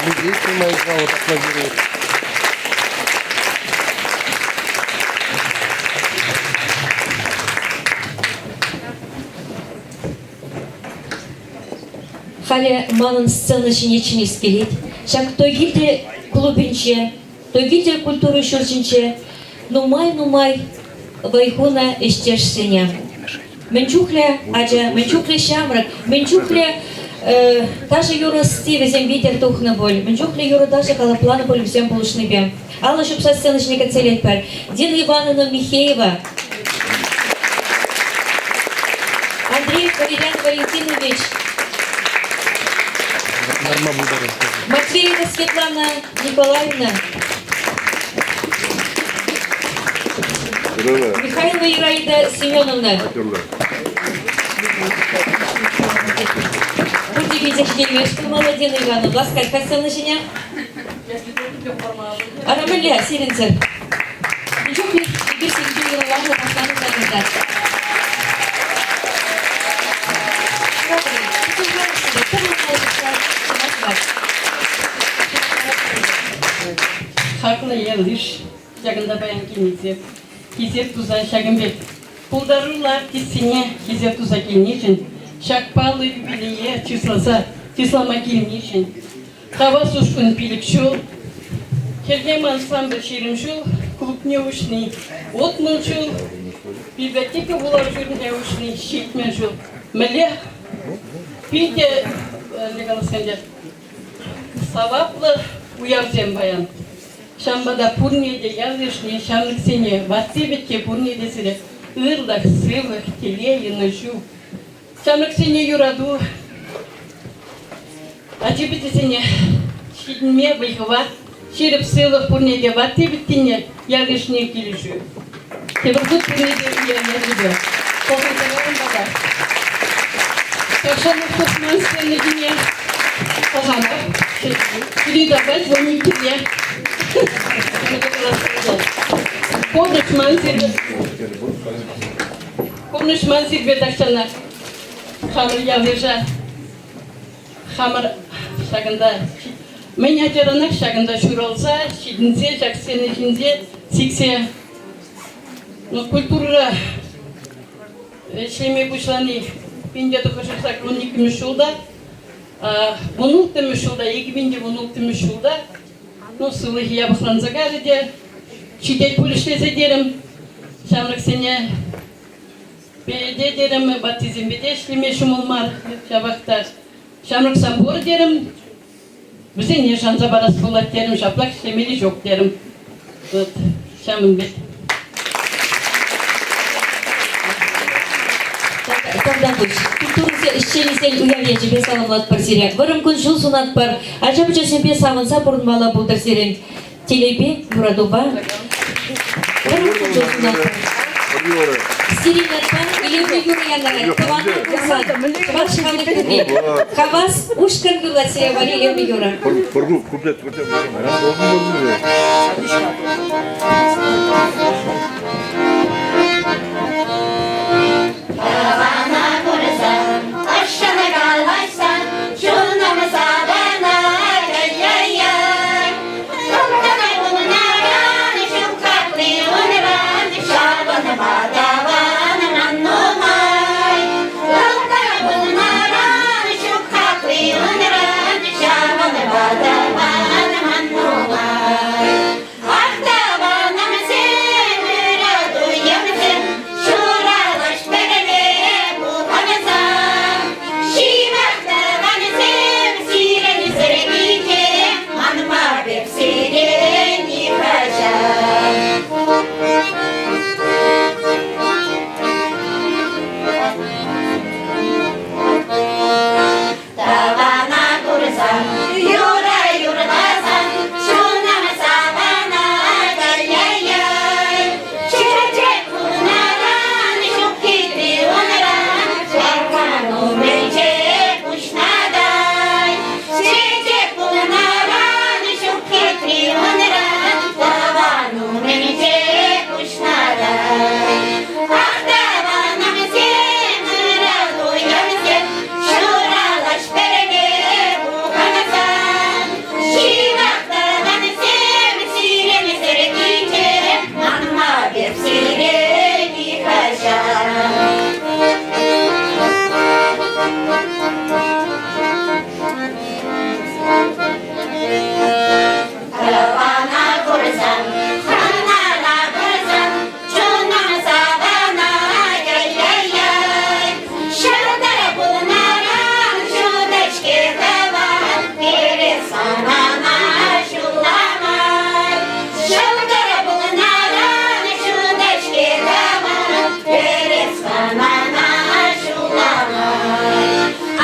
Андрей принимает зал, аплодирует. Хале манын сцена шинечini скелет, шак той гильде клубинче, той гильде культуру шурчинче, нумай вайхуна ищешсеня. Менчухле, аджа, менчухле шамрак, менчухле даже юра стиве зем ветер тухна боль, менчухле юра даже калаплана боль всем полушный бе. Алла шупса сценочника целет пар. Дина Ивановна Михеева. Андрей Валерьян Валентинович. Матвеева Светлана Николаевна. Михайлова Ираида Семеновна. Будьте видеть, что молодец, Ивановна. Ласкать, как сцена женя? Арамеля, Сиренцев. Ничего, теперь ничего не важно, поставить на это. Haklı yanlış. Yakında bayan kimisi. Kizep tuza şagınbek. Puldarırlar kissine kizep tuza gelmişin. Şakpalı юбилее числама gelmişin. Hava suskun pilik şul. Келгем ансамбль шерим шул. Клуб неушный. Отмыл шул. Библиотека булар жүрін неушный. Шетмен шул. Міле. Пиде легаласында. Саваплы уявзем баян. Шамбада пурнеде язышне, шамлык сене, ватсебетке пурнеде сире, ырлах, сывых, теле, нышу. Шамлык сене юраду, ачебете сене, шидме выхва, шереп сывых пурнеде, ватсебетке язышне келешу. Тебрдут пурнеде языды. Колхоздарым бада. Кашанов тосман сценедине, Охана. Передавать звонителя. Ходишь, мансер. Кунышман сирбе такшана. Хамыр явержа. Хамыр шагында. Мен атеранак шагында шуралса, шидинзе, жаксене жинзе, сиксе. Но культура шлеме бушлани пинде тухашsak 12 жылда. Bunun temuşulda, 2010 temuşulda. No sıvı yapılanza geldi. Şiddet polisleri derim. Şamlık sene. Bede derim, batizm bede şlimeşim olmar. Şabakta. Şamlık sambor derim. Bize ne şansa baras bulat derim. Şaplak şlemeli çok derim. Şamın bed. Тогда пусть. Культурный исчезновение уявления тебе саламлат пар сирия. Варам кун жил сунат пар. Ача буча себе саман сапурн мала бутар сирен. Телебе, Юрадуба. Варам кун жил сунат пар. Сиринат пар или Юриянара. Каван касан. Каван шханы куни. Кавас ушкан юлация вари или Юра. Поргу куплет куплет. Aşağıda kalmaysan, şuna mı sabana, ay ay ay. Kumdana bunlara, şu kalpli unuran, şabana badavana nannomay. Kumdana bunlara, şu kalpli unuran, şabana badavana nannomay. Ahtavana mı sevmira duyamazım, şuralaş berele bu kanazan. Şivakta bana sev, sireni sergite, manma bir sireni kaşan. Tavana kursan, yura yurdasan, şuna mı sabana, ay ay ay. Çiçek kunaran, şu kitri unaran, şarkan umrece kuşnaday. Çiçek kunaran, şu kitri unaran, tavan umrece kuşnaday. Ah tavana mı sevmira duyamazım, şuralaş berele bu kanazan. Şivakta bana sev, sireni sergite, manma bir sireni kaşan. Karavana kursan, hanala kursan, şuna mı sabana, ay ay ay. Şardara bunaran, şu deşke kavan, biri sanana şulamay. Şardara bunaran, şu deşke kavan, biri sanana şulamay.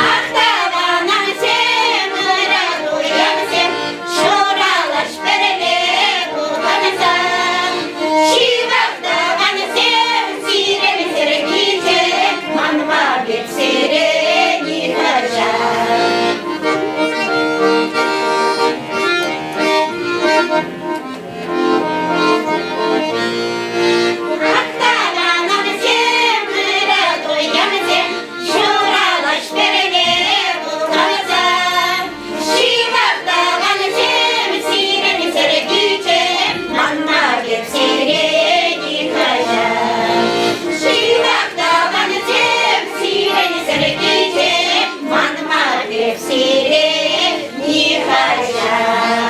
Ahtavana mı sevmira duyamazım, şuralaş berele bu kanazan. Şivakta bana sev, sireni sergite, manma bir sireni kaşan. Ahtavana mı sevmira duyamazım, şuralaş berele bu kanazan. Şivakta bana sev, sireni sergite, manma bir sireni kaşan. Şivakta bana sev, sireni sergite, manma bir sireni kaşan.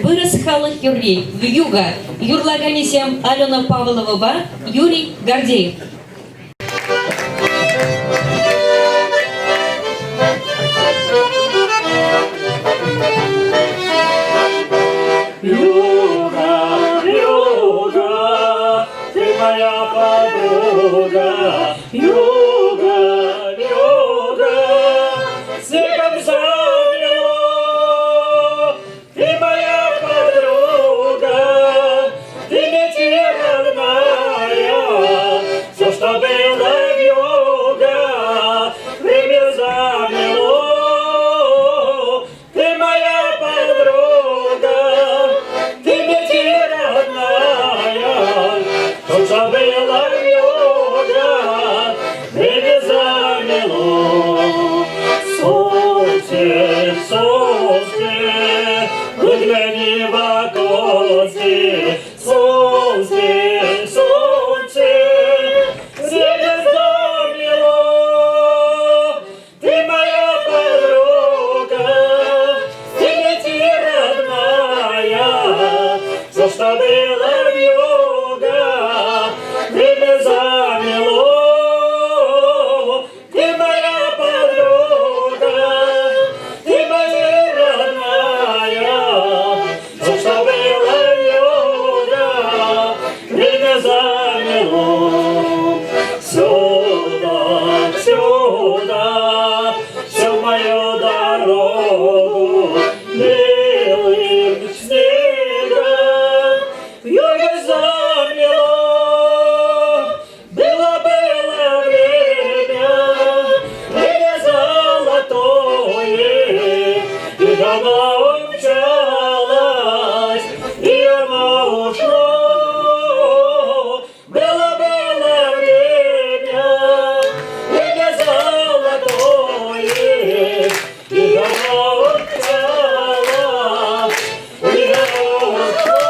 Вырос Халах Юрий, Вьюга, Юрлаганисем Алена Павлова, Юрий Гордеев. Юга, Юга, ты моя подруга. Юга, Юга, снегом замело. Ты моя подруга, ты ведь не родная. Все замело. Солнце, солнце, выгляни в оконце. Солнце, солнце, время замело. Ты моя подруга, ты лети, родная, все, что было вьюга, время замело. Ты моя подруга, ты моя родная, все, что было вьюга, время замело. Сюда, сюда, всю мою дорогу белым снегом вьюга замело. Было время золотое, и она умчалась, и она ушла. Было время золотое, и она умчалась, и она ушла.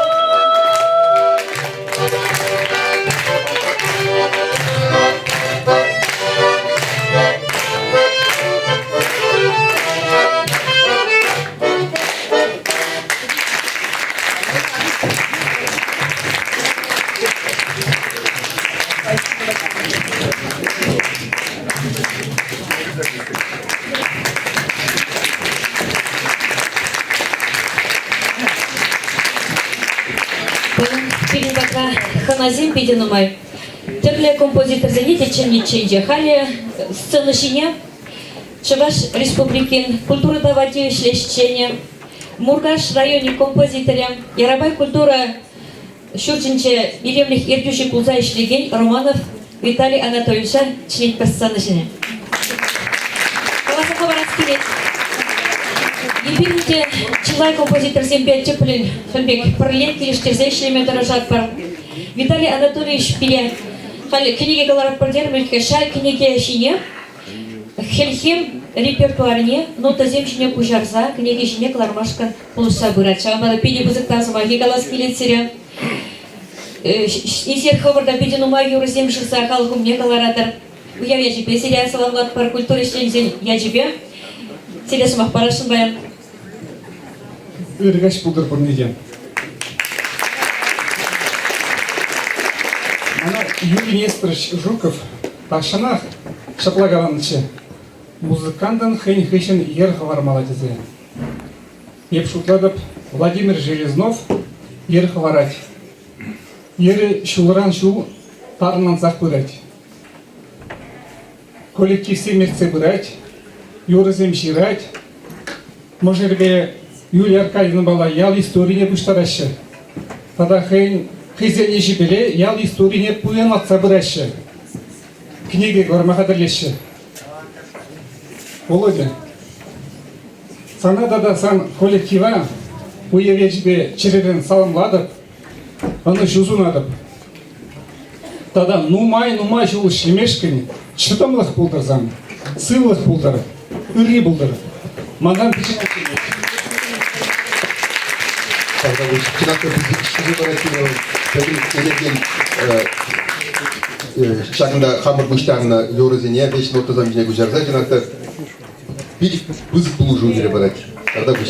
Перед пока ханазим пиденумай. Терле композитор занятия чем не ченде. Хали сцена шиня. Чуваш республикин культура давати шлещение. Мургаш районе композиторя. Ярабай культура Шурчинче иремлих ирдюши кулза ишлеген Романов Виталий Анатольевича член постоянной шиня. Каласа хабаратский. Епимите Чилай композитор Земпия Теплин Фанбек Парлен Килиштерзе шлеме дорожат пар. Виталий Анатольевич Пиле Хали книги Галарат Пардер Мельке Шай книги Шине Хельхем репертуарне нота земщине Кужарза книги Шине Клармашкан Плуса Бурача Мада Пиди Бузыктазова Гигалас Килицеря Исер Ховарда Пидину Магию Земшиса Халгум Не Галаратор Уявежи Песерия Саламлат Пар Культуре Шензин Яджибе Телесумах Парашин Баян Иргаш пулдыр бурниден. Ана Юрий Несторович Жуков Ташанах шаплагаланчы музыкандан хэнь хэшин ер хавармала дезе. Епшутладып Владимир Железнов ер хаварать. Ері шулран шул тарынан зақ бұрать. Коллектив семерце бұрать, юрызем ширать. Можербе Юлия Аркадьевна бала ял историне бұштарашы. Тада хэнь хызен ежібеле ял историне пуен атса бұрашы. Книги гормахадырлеші. Володя, сана да сан коллектива уевежбе черерен саламладып, аны жузунадып. Тада нумай жул шлемешкін, чытымлық бұлдырзам, сылық бұлдыр, үрі бұлдыр. Мандан пішінен Тогда вы чинатор шагында хамыр буштарына yoruzine 5 nota zamjine gujarza чинатор bir bızık bulucu üzere bırak. Тогда вы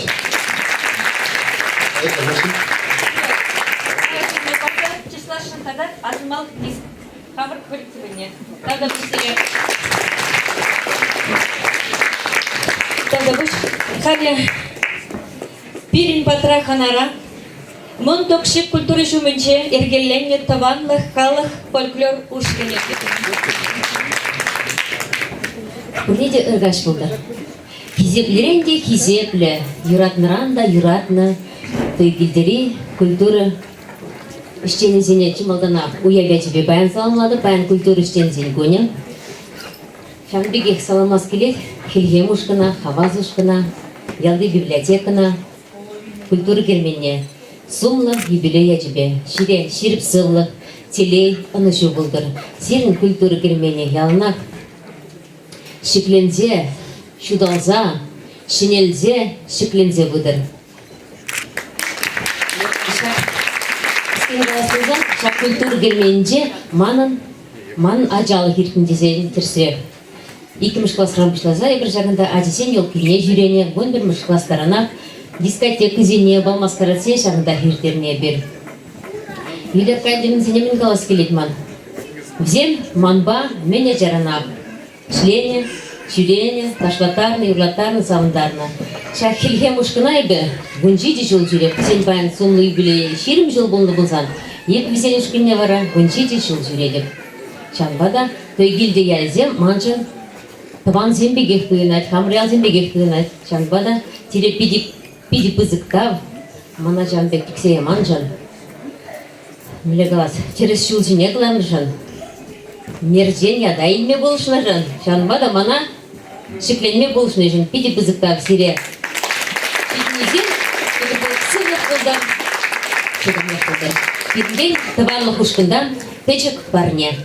числа шантагат азмал лист хабар коллективіне. Тогда вы хали пирин патра ханара Мон токшик культуры шумынче эргелленне таванлых халых фольклор ушкене. Курнеде ыргаш болды. Хизеплеренде хизепле, юратныранда юратны, тойгилдери культура иштенезине чималдана уявя тебе баян саламлады, баян культура иштенезине гоня. Шанбегех саламас келет, хельгем ушкана, хаваз ушкана, ялды библиотекана, культура керменне. Сумлық юбилей әжібе, шире, ширіп сыллық, телей, ұнышу бұлдыр. Серін культуры кермене ялнақ. шеклензе, шудалза, шинелзе, шеклензе будыр. Шак культур келменже манын ажалы киртін десен тірсірек. 2 классран бұшлаза, бір жағында ажесен ел күйіне жүрене, гон бір класстарына дискотек күзене балмаскаратсе жағында хиртеріне бер. Үйлер кайдымын сенемен қалас келет ман. Взем манба мене жаранақ. Шлене, чүрене, ташлатарны, юрлатарны, савындарны. Шақ хилхем ұшқынайды, гүнжиді жыл жүрек, сен баян сонлы үгілі 20 жыл болны болсан, ек бізен ұшқынне бара гүнжиді жыл жүредіп. Шанбада тойгілді ялзем манжын табан зембегек тыынат, хамрял зембегек тыынат. Шанбада тире пиди пызыктав, мана жанбек тіксея манжын. Міле қалас, через шул жіне қыламжын. Мерден яда илме болышына жын. Шанбада мана шекленме болышына жын, пиди пызыктав сире. Пиднезен, пиди пызыктав қолдан. Шыдамлық қолдан. Пиднен табанлық ұшқындан печек барне.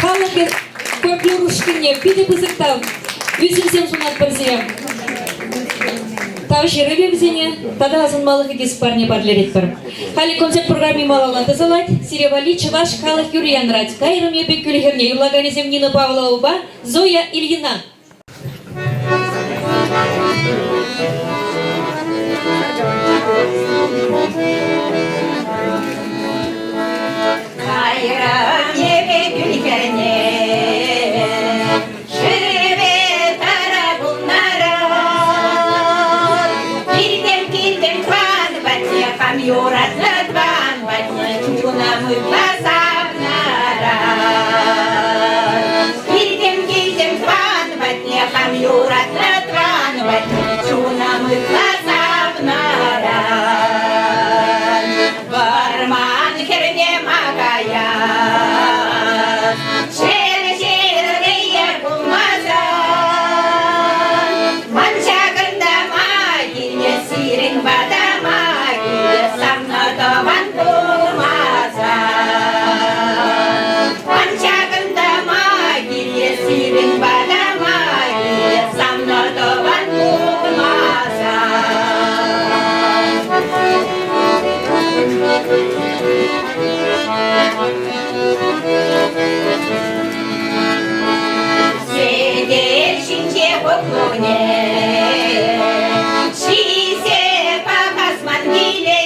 Халык фольклорушкине биде бызыктав. Үзімсем сунат бірзем. Тау шеребе бізене, тада азынмалық едес парне барлерет бір. Хали концерт программе малалаты залать, Сиревали Чеваш Халых Юриян рать. Кайрым ебек күлігерне, юрлаганезем Нина Павлова, Зоя Ильина. Kayra nebe gülgene, şerebe tarabunlara. Gidem gidem kvan batya kam yoratlı kvan batya çuna mutlasavnara. Gidem gidem kvan batya kam yoratlı kvan batya çuna mutlasavnara. Varman kerne magaya, şer şereye bulmazan. Mançakında magiye sirin bada magiye samna tavan bulmazan. Mançakında magiye sirin bada magiye samna tavan Сидел шинче поклоне, шисе пахасман гиле,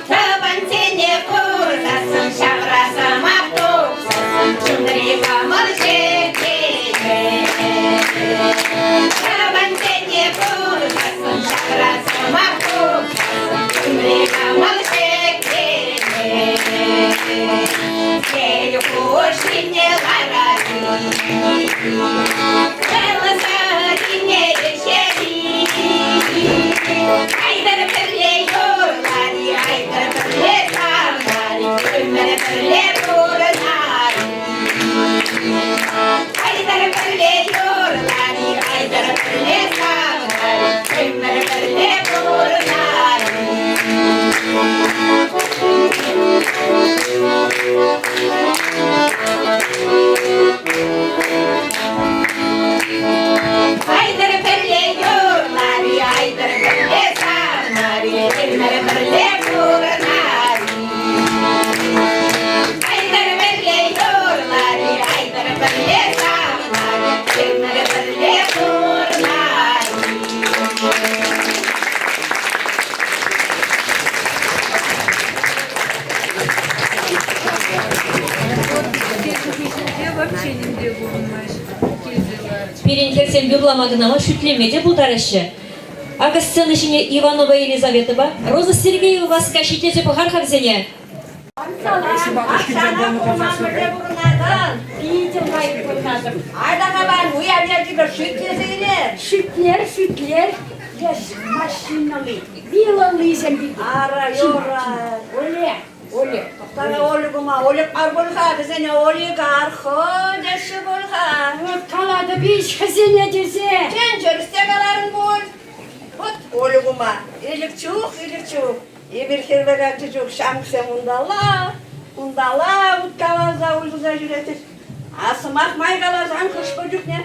табан сене курсасын, шаврасам автопсасын, чундри камыл шекене. Табан сене курсасын, шаврасам автопсасын, чундри камыл шекене. Сею кушкине ларави, Каласарine yeşeri. Ayдар pırle yorlari, ayдар pırle savnari, Ömer pırle bornari. Ayдар pırle yorlari, ayдар pırle savnari, Ömer pırle bornari. Ayдар pırle yorlari, ayдар pırle savnari, Ömer pırle bornari. Ayдар pırle yorlari, ayдар pırle savnari, Ömer pırle bornari. Перентерсем юрламагынама шүтлемеде бұл тарашы. Ага сцена ішіне Иванова Елизавета ба, Роза Сергеева васка шитезе пахар хавзене. Sütler, yes, maşinalı, bilalı zembi. Ara yora, öyle. Tana oluguma, oluk arbulha, kızene oluk arxo, deşi bulha. Talada bir kızene dese. Tencere istekaların bol. Hot oluguma, ilik çuk. İbir kirvega çocuk, şamkse undala, utkavaza uluza jüretir. Asımak maygalazan kışbocuk ne?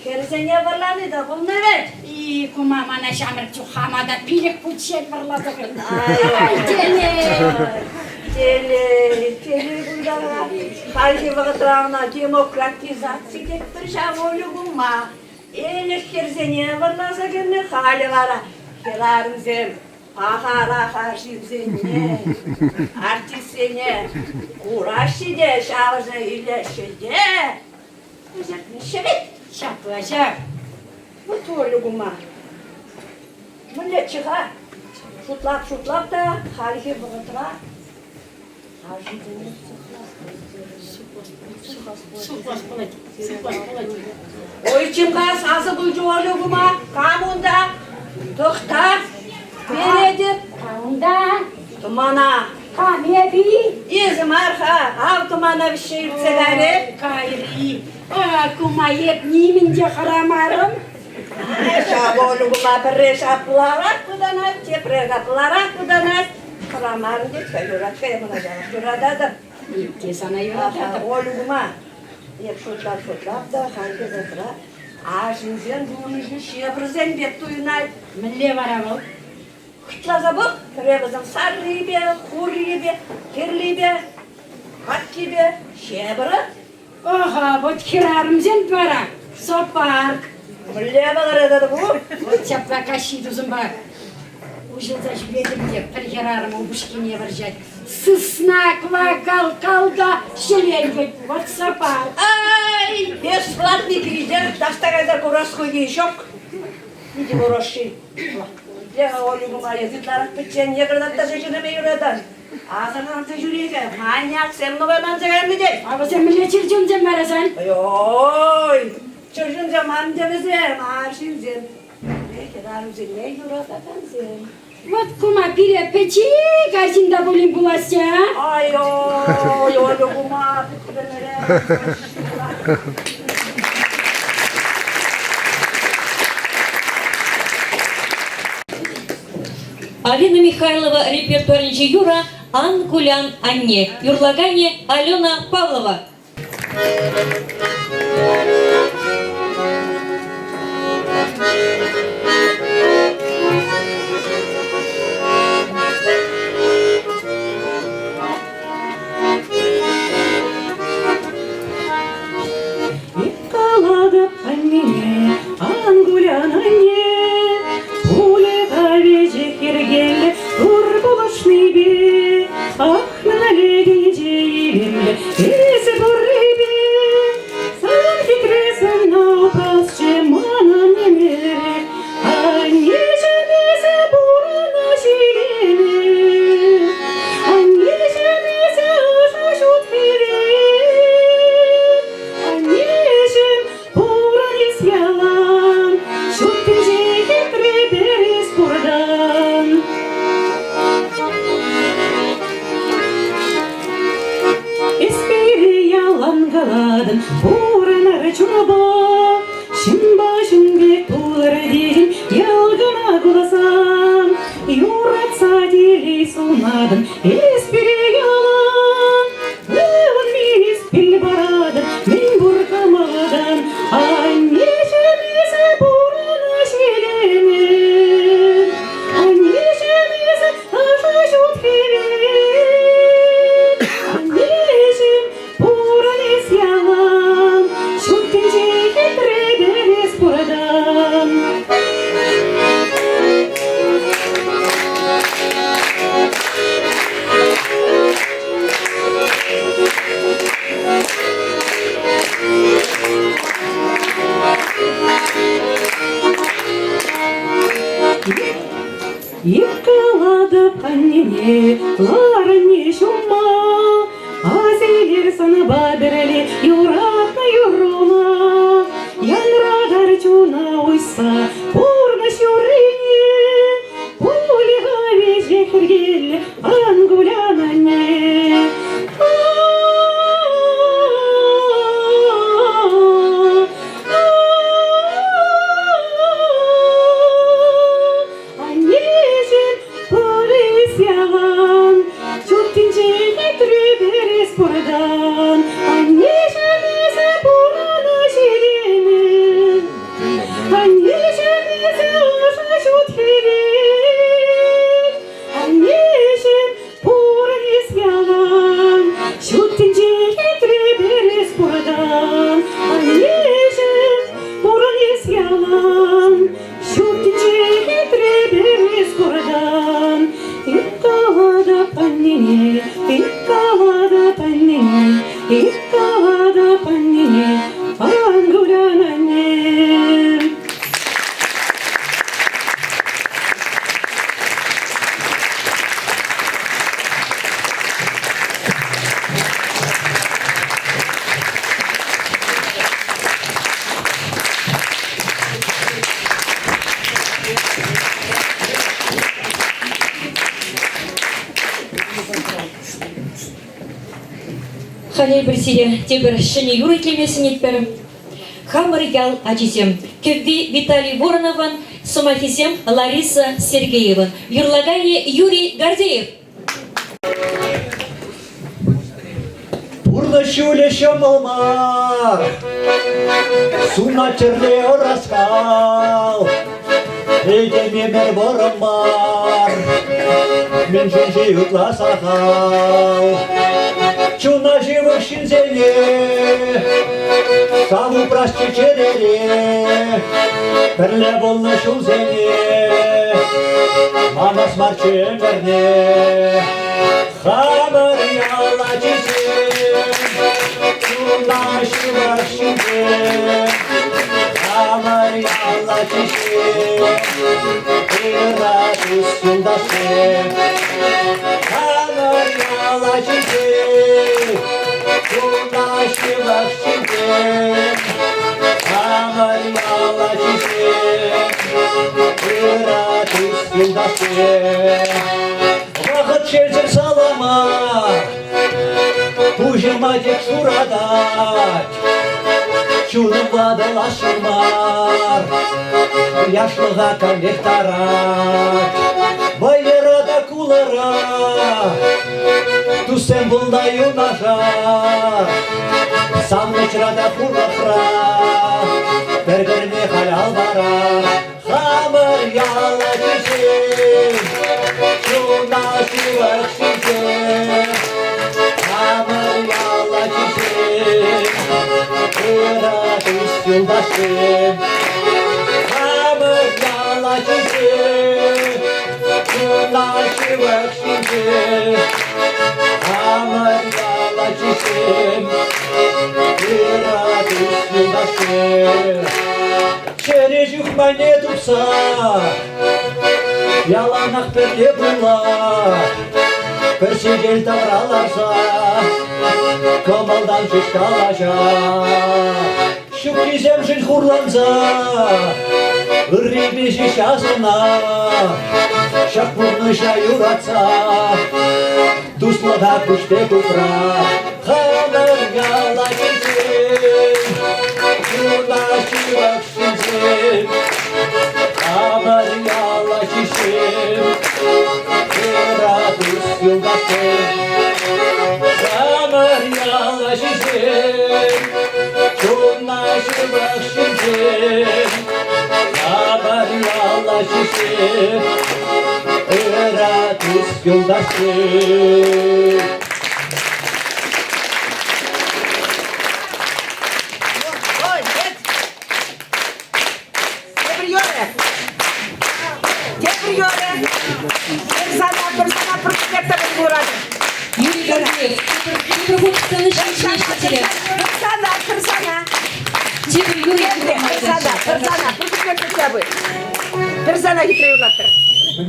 Kerizene varlanı da bunu evet. İyi kuma mana şamır çuhamada pilik puçet varladı. Ay Deli bundala. Halki vakıtlarına demokratizatsiya ettir şavoluguma. Elik kerizene varlaza gönne hali vara. Kelarım zem. Ahara karşı zene. Artisene. Uğraşı de şavza ileşe de. Şebet. Şaplaşa. Bu tuğluguma. Millet çıkar. Şutlak da halki vakıtlar. Ой, чимға сазы бұл жолығыма, қамында, тұқта, бередіп, қамында, тұмана, қамеби, езім арха, ал тұмана вішейіп сәләрі, қайри, күма еп немінде қарамарым, жолығыма бірре шапыларақ бұданат, тепре қапыларақ бұданат, қарамарым деп, кәйірат кәйміна жағып жүрададым. Епте сана юрададым. Олығыма, еп шотлап да, қанды зәтіра, ажынзен бұнызын шебірзен бет туйнай, мүлле барамыл. Құтлаза бұл, түребізім сарлибе, құрлибе, керлибе, қаттибе, шебірі. Оха, вот херарымзен бара, сопарк. Мүлле бағыр едеді бұл. Вот тепла кашиды зымба. Ужылда жібедім деп, бір херарым ұбышкене бір жат. Сысна, квакал, калда, шеленгет, вот сопарк. Ай, бесплатный передел, доставайдар курасской гейшок. Иди вороши. Я олюгума языкларах печенье, когда ты женщинами юрадан. А санан ты жюрига, маньяк, семновая манзагарный день. А вот земле чирчунзен маразан. Ой, чирчунзен мандевезен, маршинзен. Херарымзен не юрадатанзен. Вот кума пире печи, казинда болин булася. Ай, ой, олюгума, петrenere. Алина Михайлова, репертуарничий Юра, Ан Кулян Анне, Юрлагане Алена Павлова. Икалада Анне, Ан Кулян Анне, Пулега вече хергеле, турбулашный бе, ах, на леденде елемле, изи буррыбе, сам фикресом на указ, чем она не мере, а не жемезе бура на зелене, а не жемезе ужашут хире, а не жем бура не съела, шут ты же хитрый берез бурдан. Esperi yalangaladın, buranara çuba, şimdi bek bular dedim, yalgana kulasam, yuratsa dili sunadın, esperi yalan, ıvın minis pil baradın, min burkamadan, anneciğimize burana şelenin, anneciğimize aşa şut gelin. Anneciğim, buranız yalan, şu gece getirebiliriz buradan. Yıkaladı annene, larını şumma, aziler sana badereli, yurakna yuruma, yanradar çuna uysa, purna şurine, puliha vece hırgelle, angulan anne. Anneciğim, polis yalan, çok ince getirebiliriz buradan. Anneciğimize burana şirini, anneciğimize aşa şut gelin. Anneciğim, polis yalan, çok ince getirebiliriz buradan. Anneciğim, polis yalan, çok ince getirebiliriz buradan. İkkalada annene, İkkalada annene, İkkalada annene, Angulan annem. Халей бірсере тебір шыны юры келмесін етпірім. Хамыр ял ачисем. Кевди Виталий Воронован, Сумахисем Лариса Сергеева. Юрлагане Юрий Гордеев. Урда шуле шамалмар, суна черле раскал, эйде мемер борамар, мен жинжи утла сахал. Чуна живых шинзене, саву прашчи черере, перле волна шузене, манас марче верне. Хамар яла чизем, чуна живых шинзене, хамар яла чизем, иратус юлдашем. Хамar yalan çizim, ulaşılır çizim. Hamar yalan çizim, iratüs yıldasım. Vakit çezer salama, tujemacek suradat. Çunum vadalaşırmar, yaşlığa kalektarat. Bayıra da kulara, tüsem buldayı naşar. Samneçrada kurlafra, bergerme halal bara. Hamar yala çizim, şuna şivak çizim. Hamar yala çizim, iratüs yoldaşım. Hamar yala çizim, şuna şivak çizim. Hamar yala çizim, iratüs yoldaşım. Çerecik mane tutsa, yalanaq perle bular. Persigel tavralarsa, kamaldan çıkalaca. Şu gizem jin hurlanza, ırribeji şazına. Şakmurnışa yuratsa, duslada kuşte kufra. Hamar yala çizim, şuna şivak şizim. Hamar yala çizim, iratüs yıldasım. Hamar yala çizim, şuna şivak şizim. Hamar yala çizim, iratüs yıldasım. Юрий Гордеев. Микрофон сцены женщины потерял. Тебір Юрий Перзана гитреюлаттыр.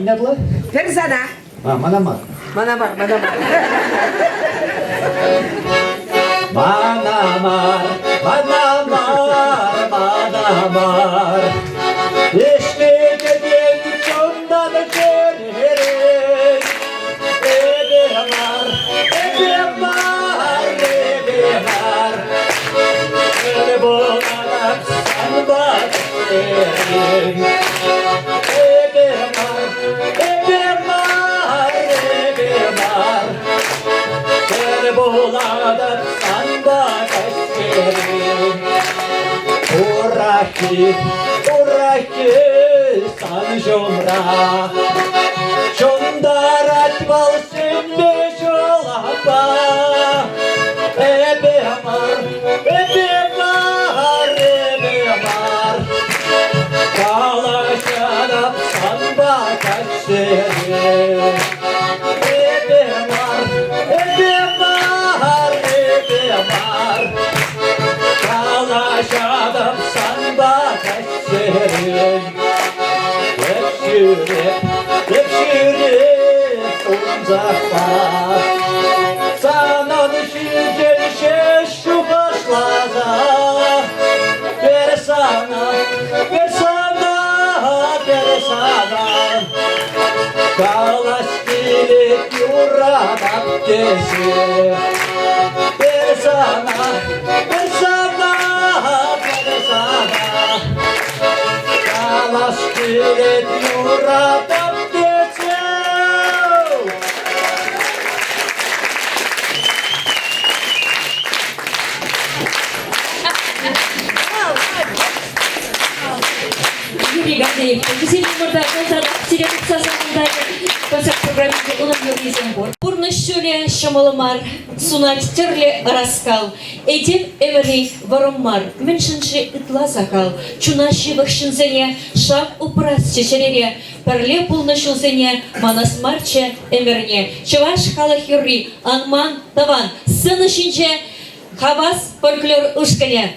Ne bu? Перзана. Manamar. Манамар, манамар. Manamar, manamar, manamar. İşte gelen çondan çerin. Ebemar, ebemar, ebemar. Öyle boğanak sen bakın. Ebemar, ebemar, ebemar. Öyle boğanak sen bakın. Uraki, uraki, san jomra. Jondarat balsın beşolapa. Ebemar, ebemar, ebemar. Kalaşanap san bakaşırım. Ebemar, ebemar, ebemar. Kalaşanap san bakaşırım. Hep uzakta. Sana düşünce şu başlaza. Ver sana, ver sana, ver sana. Kalaş gelip yurabak gezi. Ver persana, persana, persana. Alas kiret juurata pietseu. Юрий Гордеев, президент Мордовии, директор социальной концерт программы «Унам Юрий Бор». Пурна шуле шамаламар, сунать терле раскал, эдем эвери варомар, меньшинши итла закал, чунаши вахшинзене, шаг упрас чечерере, перле пулна шулзене, манас марче эмерне, чаваш хала хюрри, анман таван, сцена шинче, хавас фольклор ушкане.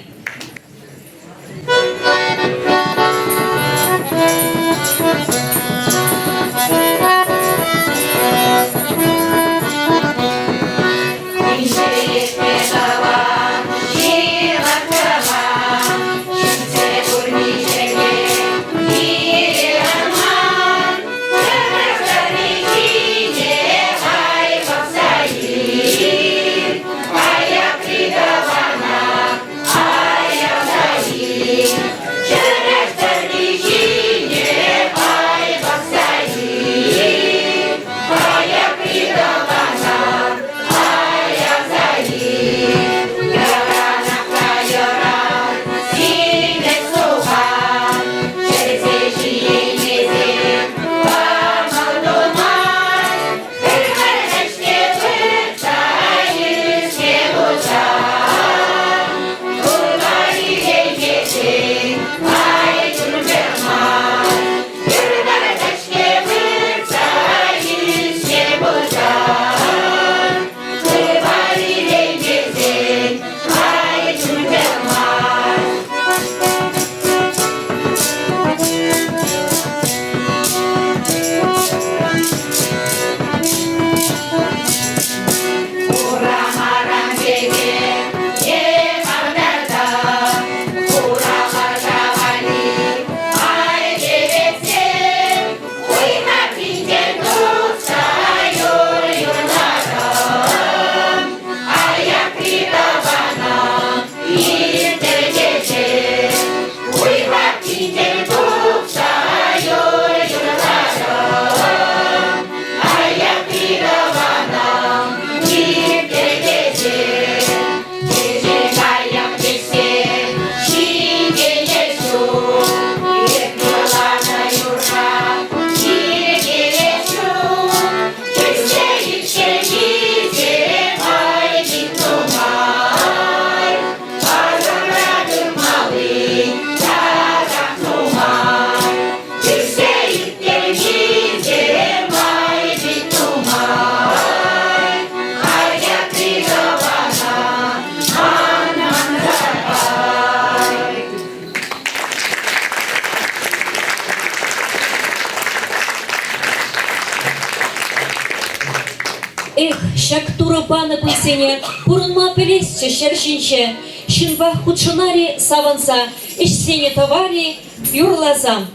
Эх, шактура пана пылсене, пурынма пелесче шершинче, шинвах худшунари саванса, ишсене товари юрлазам.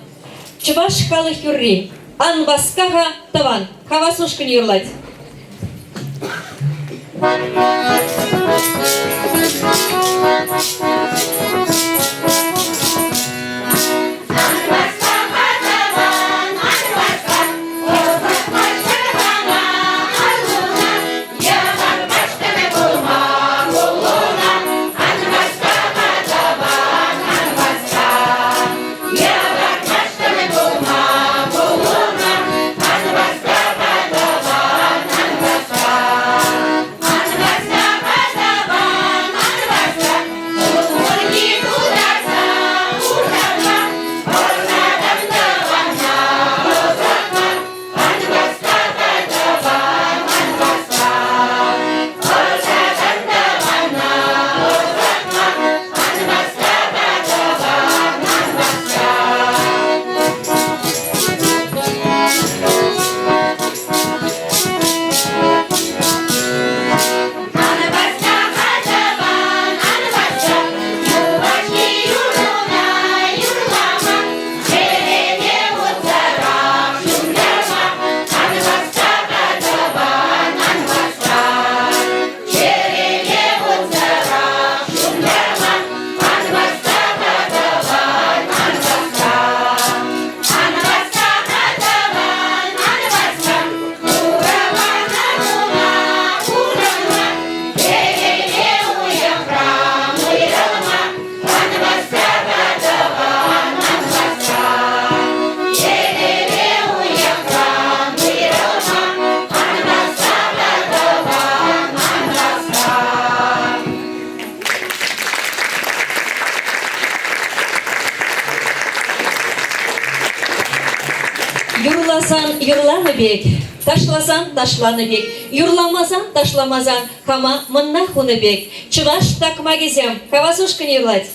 Чуваш хала хюрри, ан васкага таван, хавасушкан юрлать. Анваска Юрласан юрланы бек, ташласан ташланы бек, юрламасан ташламазан, хама мынна хуны бек. Чуваш так магизем, кавасушка не юрлать.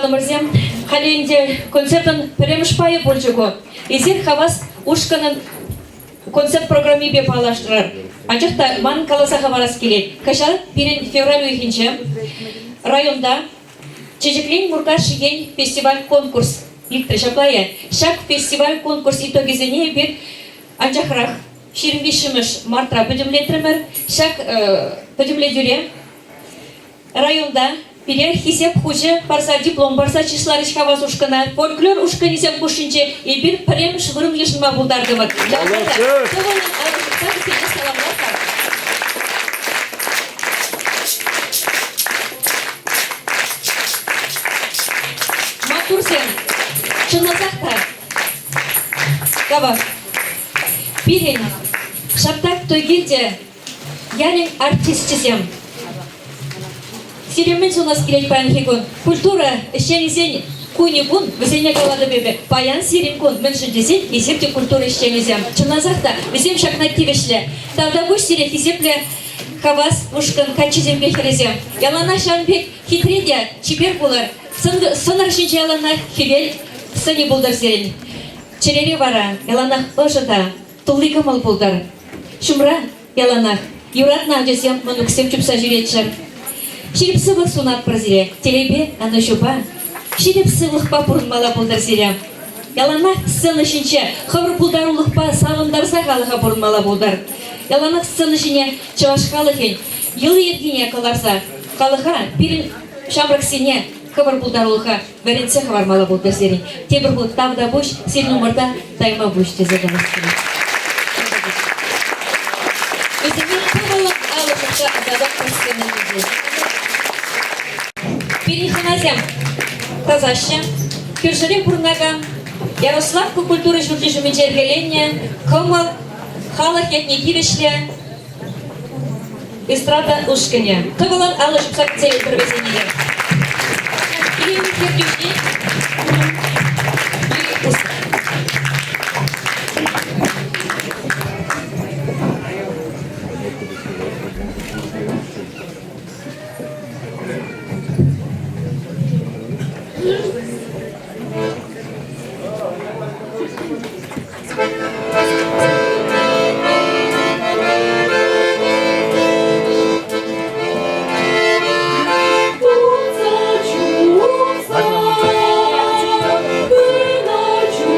Номерзем, халинде концертын перемешпайы больчуго. Изер хавас ушканын концерт программе бе палаштырар. Анчакта ман каласа хабарас келет. Кашар 1 февраль уйхинче районда Чечеклин Мургаш-Шиген фестиваль конкурс. Виктор Шаплая. Шак фестиваль конкурс итогизене бир анчахрах 25 мартта пөдемлетремер. Шак пөдемледюре районда Пилер хисеп хуже парса диплом парса числар ишкавас ушкана фольклор ушканисем кушинче и бир премш вырым ешнма булдардымыт. Матурсен, чынназақта. Кава. Пирен, шаптак тойгенде, ялин артистчесем. Сиремен сонас келет паян хекун. Культура ишченизен кунигун везене галады бебе. Паян сиремкун меншіндесен есепте культура ишченизем. Чынназақта везем шакнат тивешле. Тавда буш сирет есепле хавас ушкан качизем бехерезем. Ялана шанбек хитредя чибер булар. Сынар шинче ялана хивель сыни булдар сирен. Черере вара яланах ожыда тулли камал булдар. Шумра яланах юратна десем мануксем чупса жүретшер. Ширипсывых сунат прозире, телебе, аны шупа. Ширипсывых папурн мала булдар сирем. Яланах сцена шинче, хавр булдар улықпа салымдарса қалыға бұрын мала булдар. Яланах сцена шине чаваш қалықен, йылы ергене қаларса, қалыға пирин шамрак сене, хавр булдар улыға, веренце хавар мала булдар сирен. Тебір бұл тавда буш, сен умырда тайма буш тезедіміз сирен. Өзімен қамалық алышықша ададық қосқенін жүзі. Переханазем тазаще, Киржире Бурнага, Ярославку культуры журдижу мечергеления, Комал, Халах Ятникивишле, Эстрада Ушкине. Тывылан алышып сакцели проведение. Или Киргизни, или Уст. Чу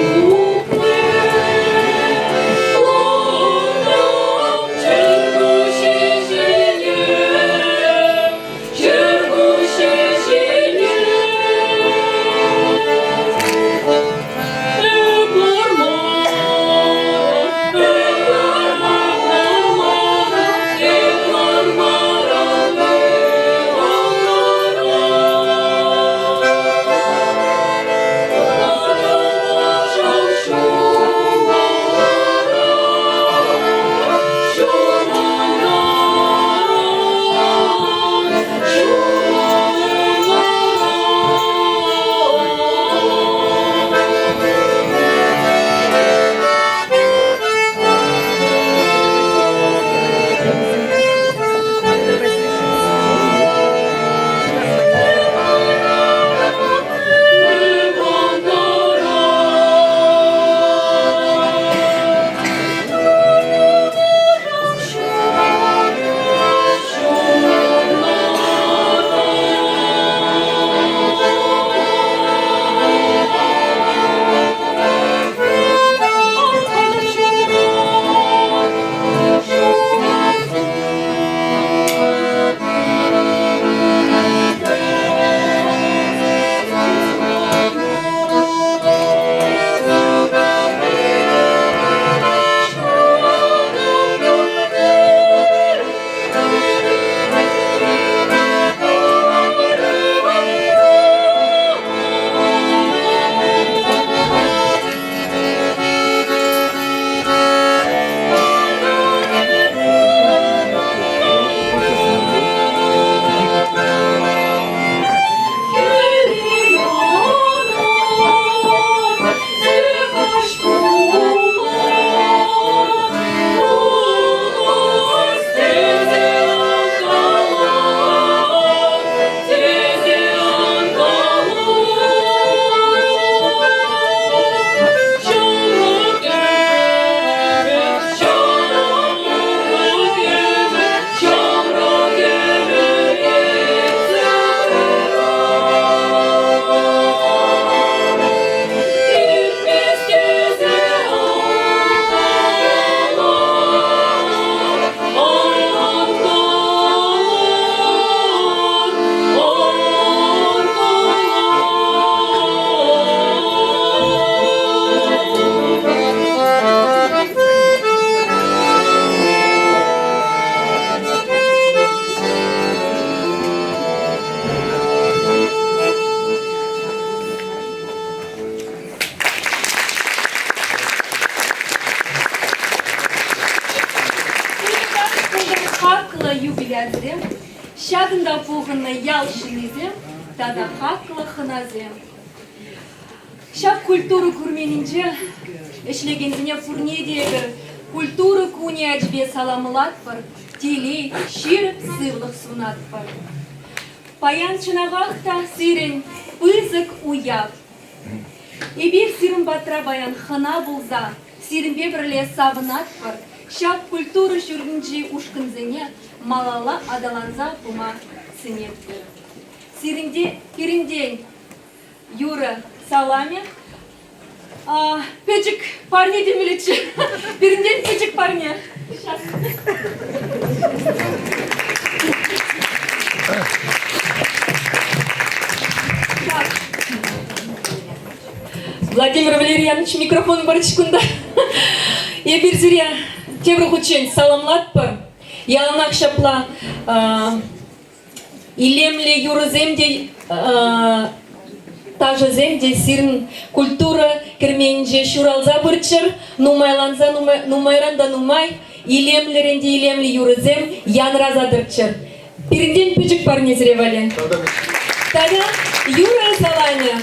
билязем, шагында пуғына ялшынызем, тада хақлы хыназем. Шак культуру көрменінже, ішлегензіне фурнедегі культуру куне әжбе саламылат бар, телей, ширіп сывлық сунат бар. Паян чынағақта сирен пызык уяп. Ебір сирін батра баян хына бұлза, сирінбе бірле савынат бар. Шак культуру жүргінжі ушкынзіне малала адаланза пума сынеп. Сирінден Юра саламе. Печик парне демелечі. Бірінден печик парне. Владимир Валерьянович микрофон барычкунда. Ебір зіре тебір құчен саламлат бар. Яланақ шапла илемле юрыземде тажы земде сирн культура керменже шуралза бұрчыр, нумайланза нумайранда нумай, илемлеренде илемле юрызем янразадырчыр. Пирінден пүчік парне зіревалі. Тада Юра Саланя.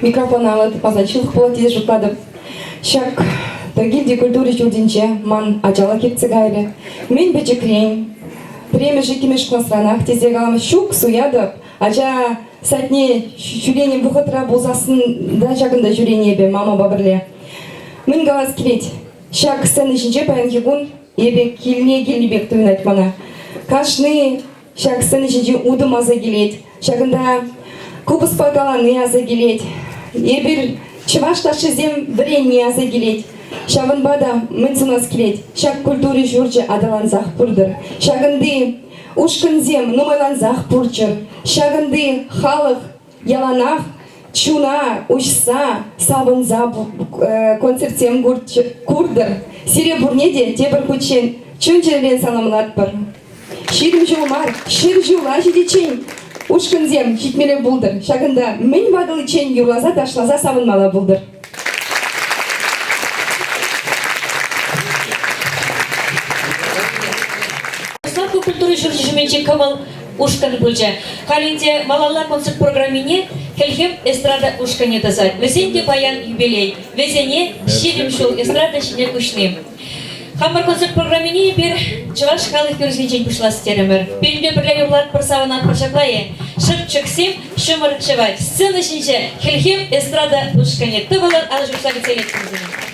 Микрофон алып позачилых платить жукладып. Шак гильдия культуры журдинче ман ачала кетсе гайры. Мен бечекрень. Премия жикимеш классранах тезе галам щук суядып. Ача сатне жюренем выходра болзасын да жагында жюрение бе мама бабырле. Мен галас келет. Шак сцены жинче паян хигун ебе келнебек туйнать мана. Кашны шак сцены жинче удым аза келет. Шагында кубыс пагаланы аза келет. Ебір чывашташы зем бірен аза келет. Шагын бада мын сунас келет. Шак культуры журчы адаланзақ пурдыр. Шагынды Ушкынзем нумайланзах пурчыр. Шагынды халық яланах, чуна, учса, сабынза концертсем курдыр. Сире бурнеде тебір хучен, чөн жерлен саламлат бір. Ширим жолмар, шир жула жидечен. Ушкынзем хитмеле булдыр. Шагында мен вагылы чен юрлаза ташлаза сабынмала булдыр. Славку культуры жүржіменче кымыл ушкан бүлжі. Халинде малалар концерт программине Хельхем эстрада ушкане тазать. Везенде баян юбилей. Везене ширим шул эстрада шине кушны. Хамар концерт программине бир чываш халық көрізгенчен пұшлас теремір. Перінде бірлі юрлат пырсавынан пыршаклайы. Шып чыксем, шымыр чывать. Сцена шинче Хельхем эстрада ушкане. Тывылын алы жұрсағы целет күрзіне.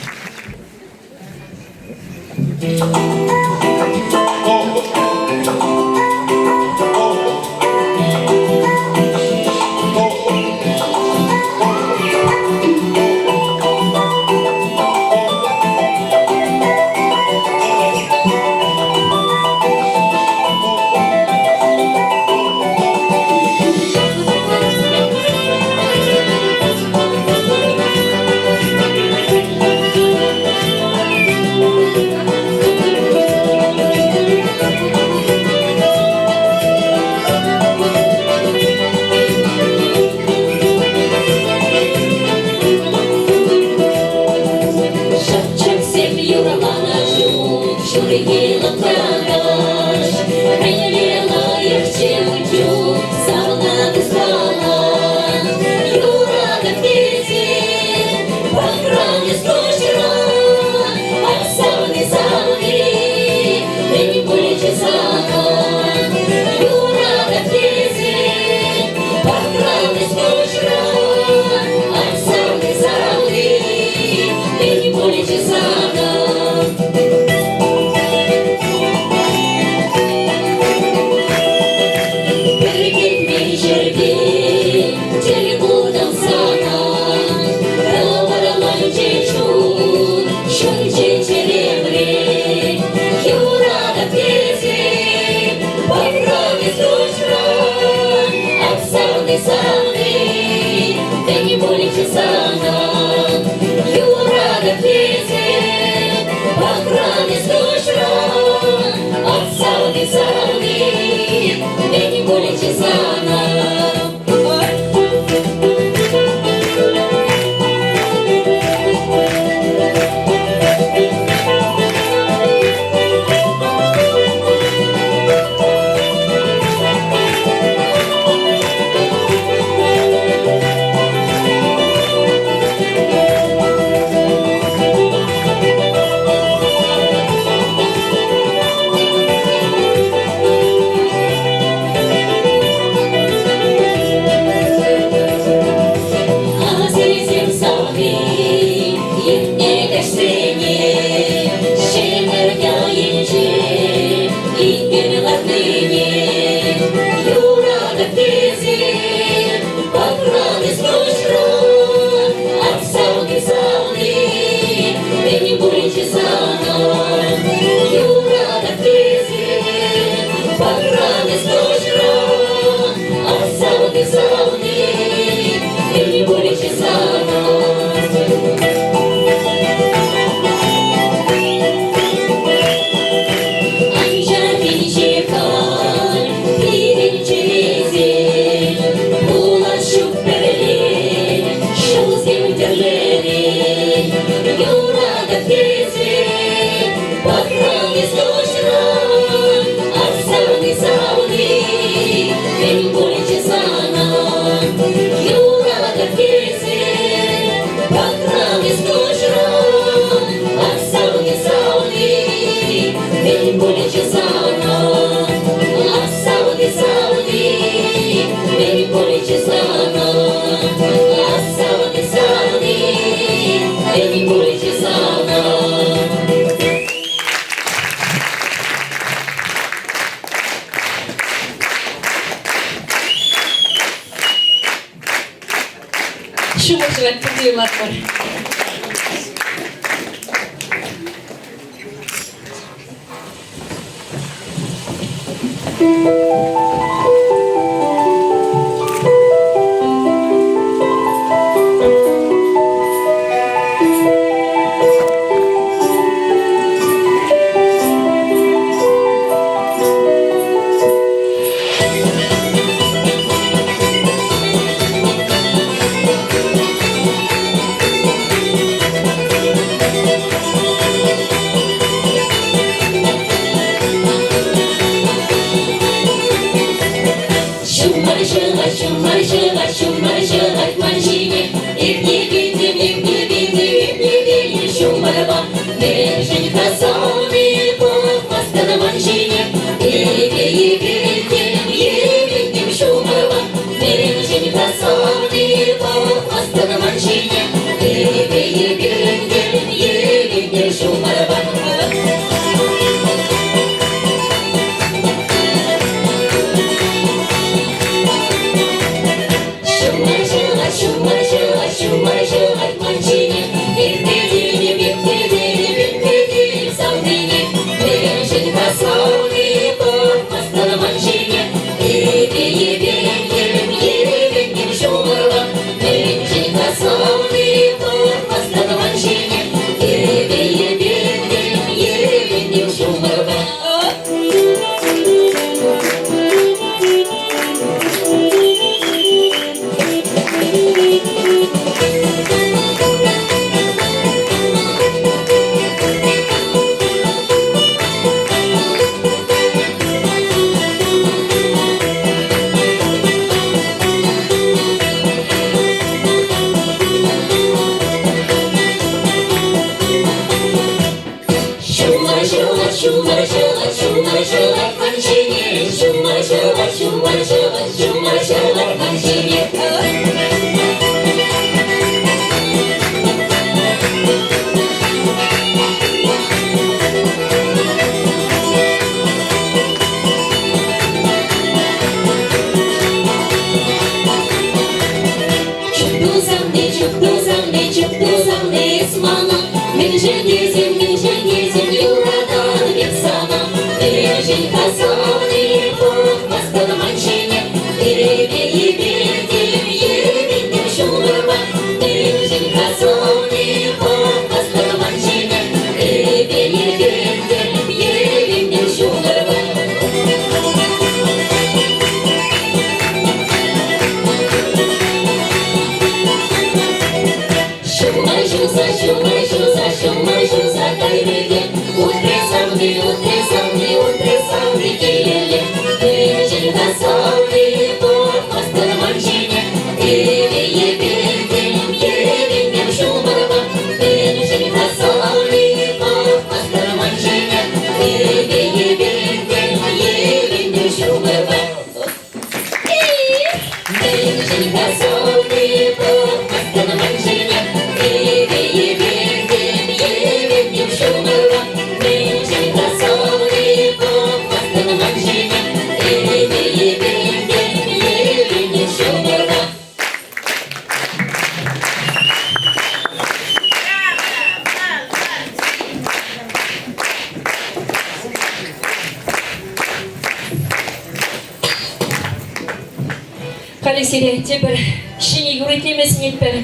Халисире тепер шини юритемесин етпер.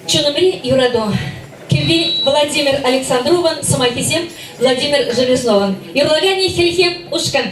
Чунымри юрадо. Кирвин Владимир Александрован, Самахисем Владимир Железнован. Юрлагани Хельхем Ушкан.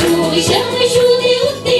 Шуй, шуй, шуй,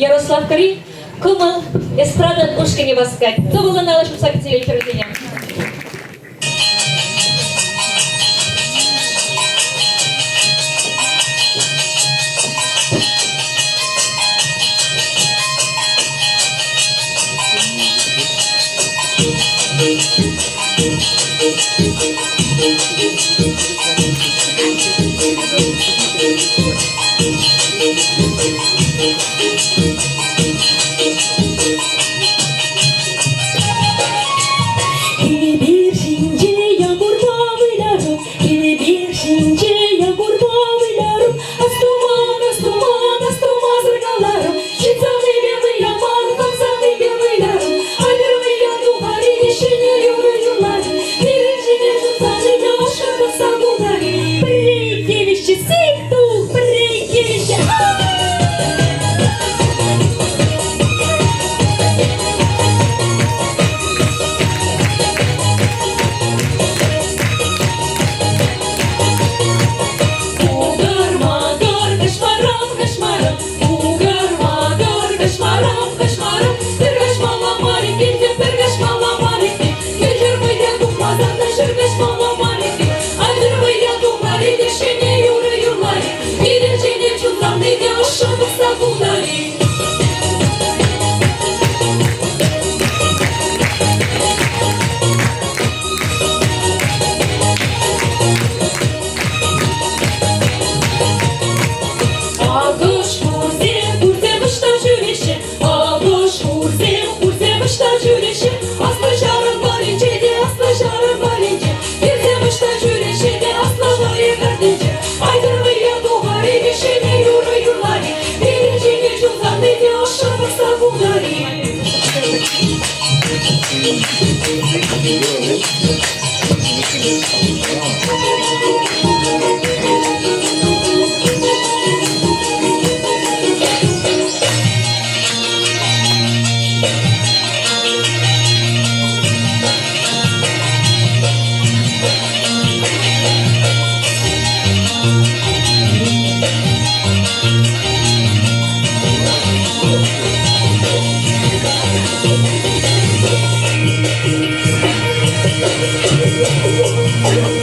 Ярослав Кори, Кумал, эстрада Пушкине Васкать. То было на нашем сакте передения. Thank you.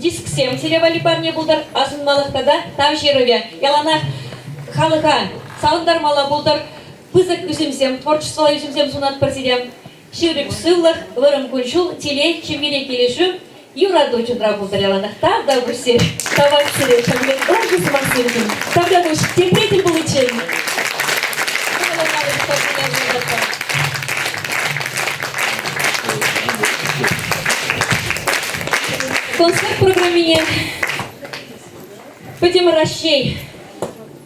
Диск 7 телевали парня булдар, асын малықтада, там жерове. Ялана халыха, сауындар мала булдар, пызык үзімсем, творчествола үзімсем сунат партидем. Ширик сыллах, вырым кунчул, телей, чемеле келешу, юра дочудра булдар яланах. Там да гуси, давай сире, шамлен, ожи самосыркин. Там да гуси, терпетель получен. Концерт программине Падимаращей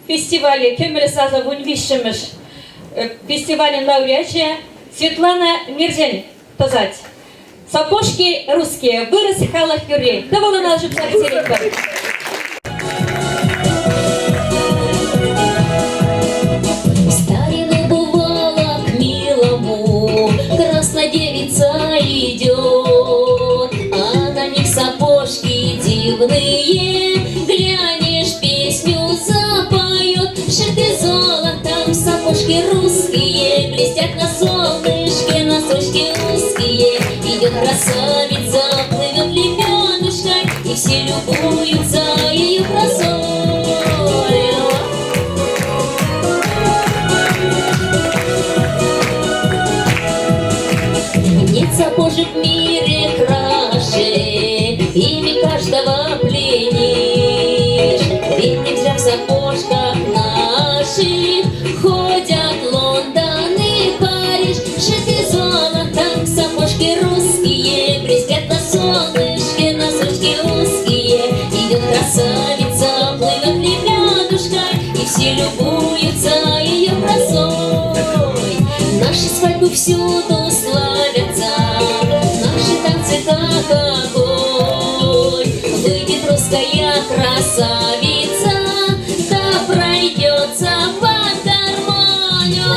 фестивале Кемелесаза Вунвишемеш фестивале лауреатия Светлана Мирзень тазать. Сапожки русские, вырос халах юрей. Довольно нашим сартерикам. Старину бывало к милому, красная девица идет, а на них сапожки дивные, глянешь, песню запоет, шиты золотом, сапожки русские, блестят на солнышке, носочки узкие, идет красавица, плывет лебедушкой, и все любуются ее красой. Нет сапожек в мире краше, ими каждого пленишь. Ведь нельзя в сапожках наших ходят Лондон и Париж. Шиты золотом, сапожки русские, блестят на солнышке, носочки узкие. Идет красавица, плывет лебедушкой, и все любуются ее красой. Наши свадьбы всюду славятся, наши танцы как огонь. Выйдет русская красавица, да пройдется под гармонию.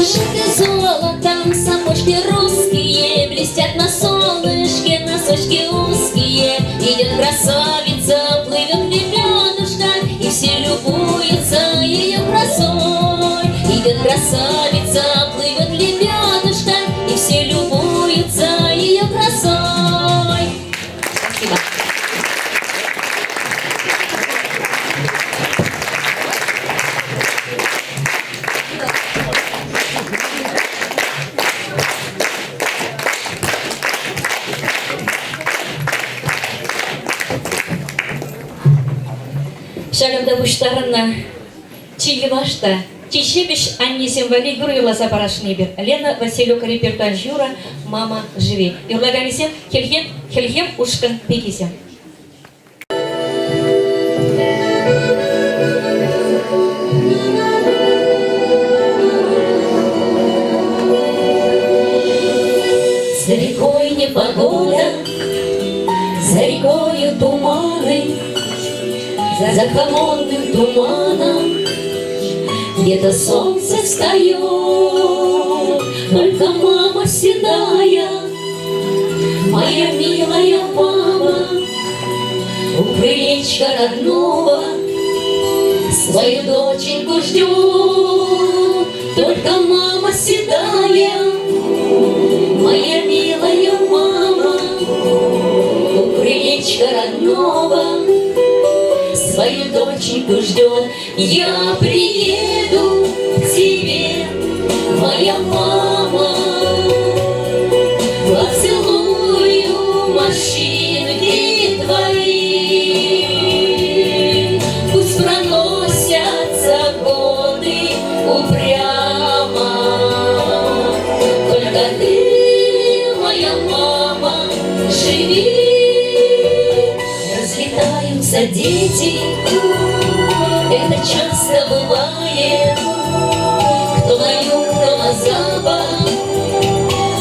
Шиты золотом, сапожки русские, блестят на солнышке, носочки узкие. Идет красавица, плывет лебедушка, и все любуются ее красой. Идет красавица, плывет лебедушка, и все любуются ее красой. Спасибо. Шагында буштарына, чиги башта, Чечебиш Анни Симвали Гуруила Запарашнибер. Лена Василюк репертуар Жюра «Мама, живи». И урлаганисем Хельгем Ушкан Пикисем. За рекой непогода, за рекою туманы, за холодным туманом где-то солнце встает. Только мама седая, моя милая мама, у крылечка родного свою доченьку ждет. Только мама седая, моя милая мама, у крылечка родного свою доченьку ждет. Я приеду к тебе, моя мама, поцелую морщинки твои. Пусть проносятся годы упрямо, только ты, моя мама, живи. Разлетаются дети, это часто бывает, кто на юг, кто на запад,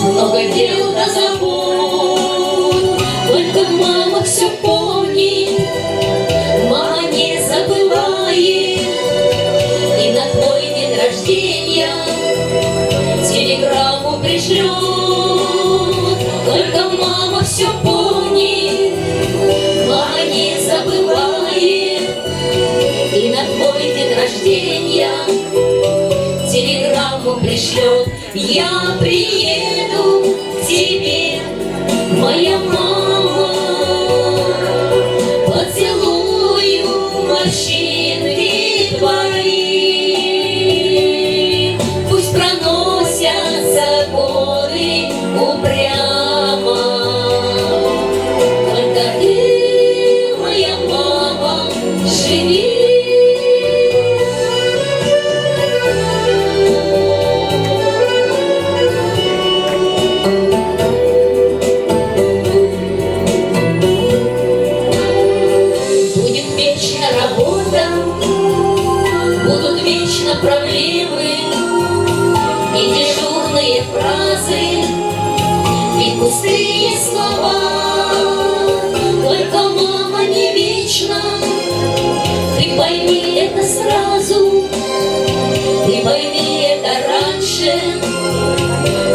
много дел да забот. Только мама все помнит, мама не забывает, и на твой день рождения телеграмму пришлет. Только мама все помнит, мама не забывает, и на твой день рождения телеграмму пришлет. Я приеду к тебе, моя мама, поцелую морщинки твои. Пусть проносятся годы упрямо, только ты, моя мама, живи. Будут вечно проблемы и дежурные фразы, и пустые слова. Только мама не вечна, ты пойми это сразу, ты пойми это раньше,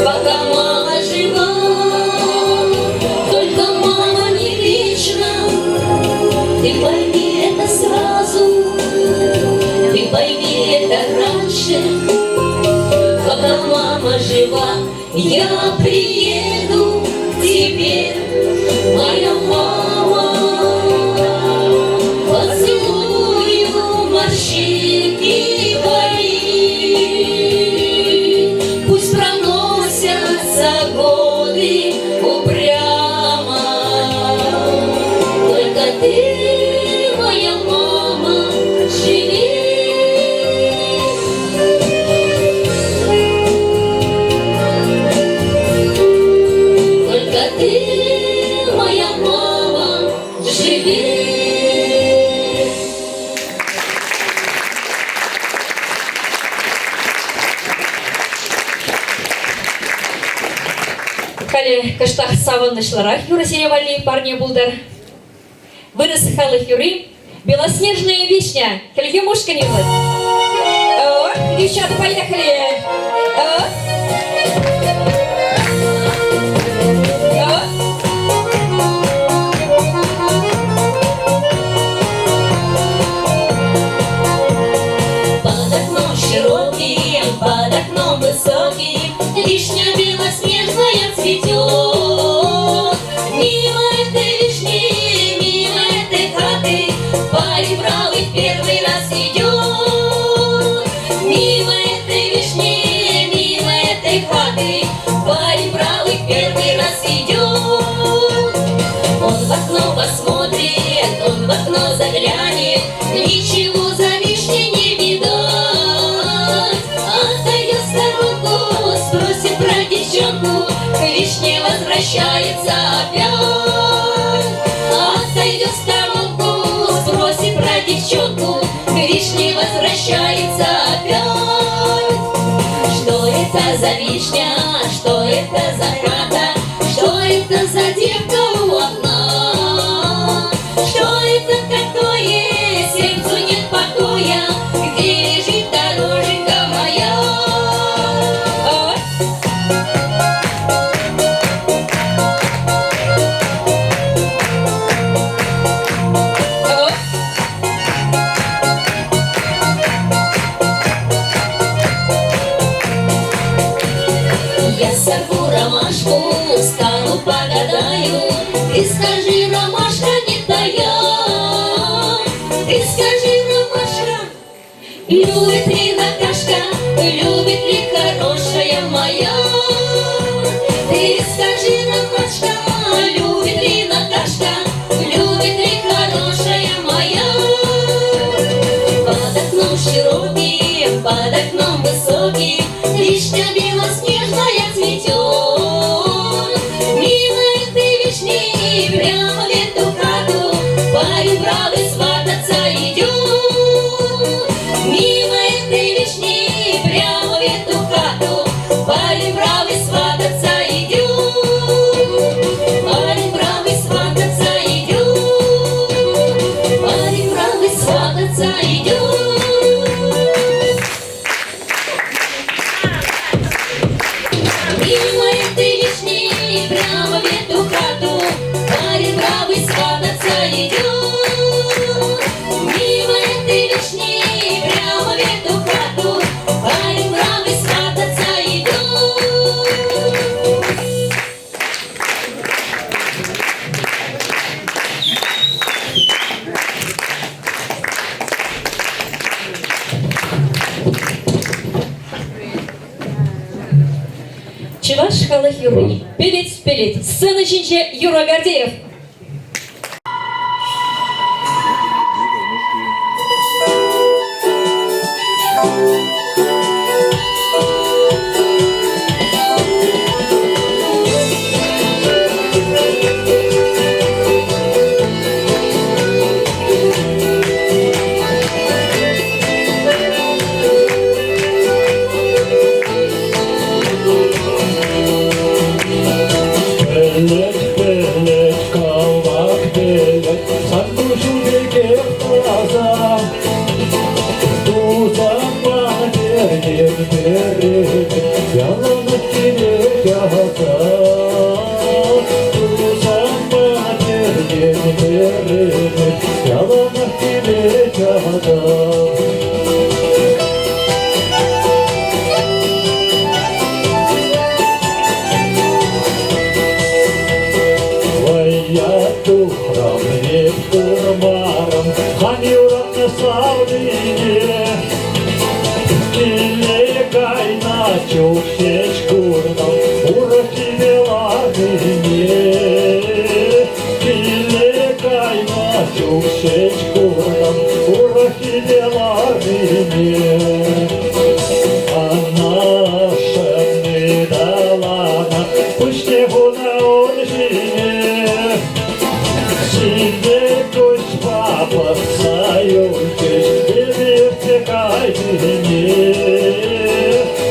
пока мама жива. Только мама не вечна, ты пойми это сразу, ты пойми это раньше, пока мама жива. Я приеду к тебе, моя мама, поцелую морщинки твои. Пусть проносятся годы упрямо, только ты, моя мама, живи. Ты, моя мама, живи. Кали каштах саваннышларах юра сеневали парни булдар. Вырос халых юры, белоснежная вишня, хельгемушка не вот. О, девчата, поехали. Под окном высоким вишня белоснежная цветет. Мимо этой вишни, мимо этой хаты парень бравый в первый раз идет. Мимо этой вишни, мимо возвращается опять. Отойдет в сторонку, спросит про девчонку, к вишне возвращается опять. Что это за вишня, что это за хата, что это за девка у окна? Что это такое, сердцу нет покоя, где лежит дороженька моя? Я сорву ромашку, стану погадаю. Ты скажи, ромашка не тая. Ты скажи, ромашка, любит ли Наташка, любит ли хорошая моя? Ты скажи, ромашка, любит ли Наташка, любит ли хорошая моя? Под окном широким, под окном высоким вишня белоснежная цветет. Мимо этой вишни прямо в эту хату парень правый свататься идет. Мимо этой вишни прямо в эту хату парень правый свататься идет. Парень правый свататься идет. Парень правый свататься идет. Мимо этой вишни прямо в эту хату парень правый свататься идет. Мимо этой вишни прямо в эту хату парень правый свататься идет. Чуваш халық юрый. Певец пелит. Сцена чинче Юра Гордеев. Belek kavak belek sarhoşu bekek taza Tuzakma derdim derim yalanı direk yahata Tuzakma derdim derim yalanı direk yahata Я тухрам, не турмаром, ханюрат на савдине. Килегай на чуксеч курном, уроки белагине. Килегай на чуксеч курном, уроки белагине. А наша недалана, пусть не на оржине. Себе кость папа союзишь, и вертекай мне.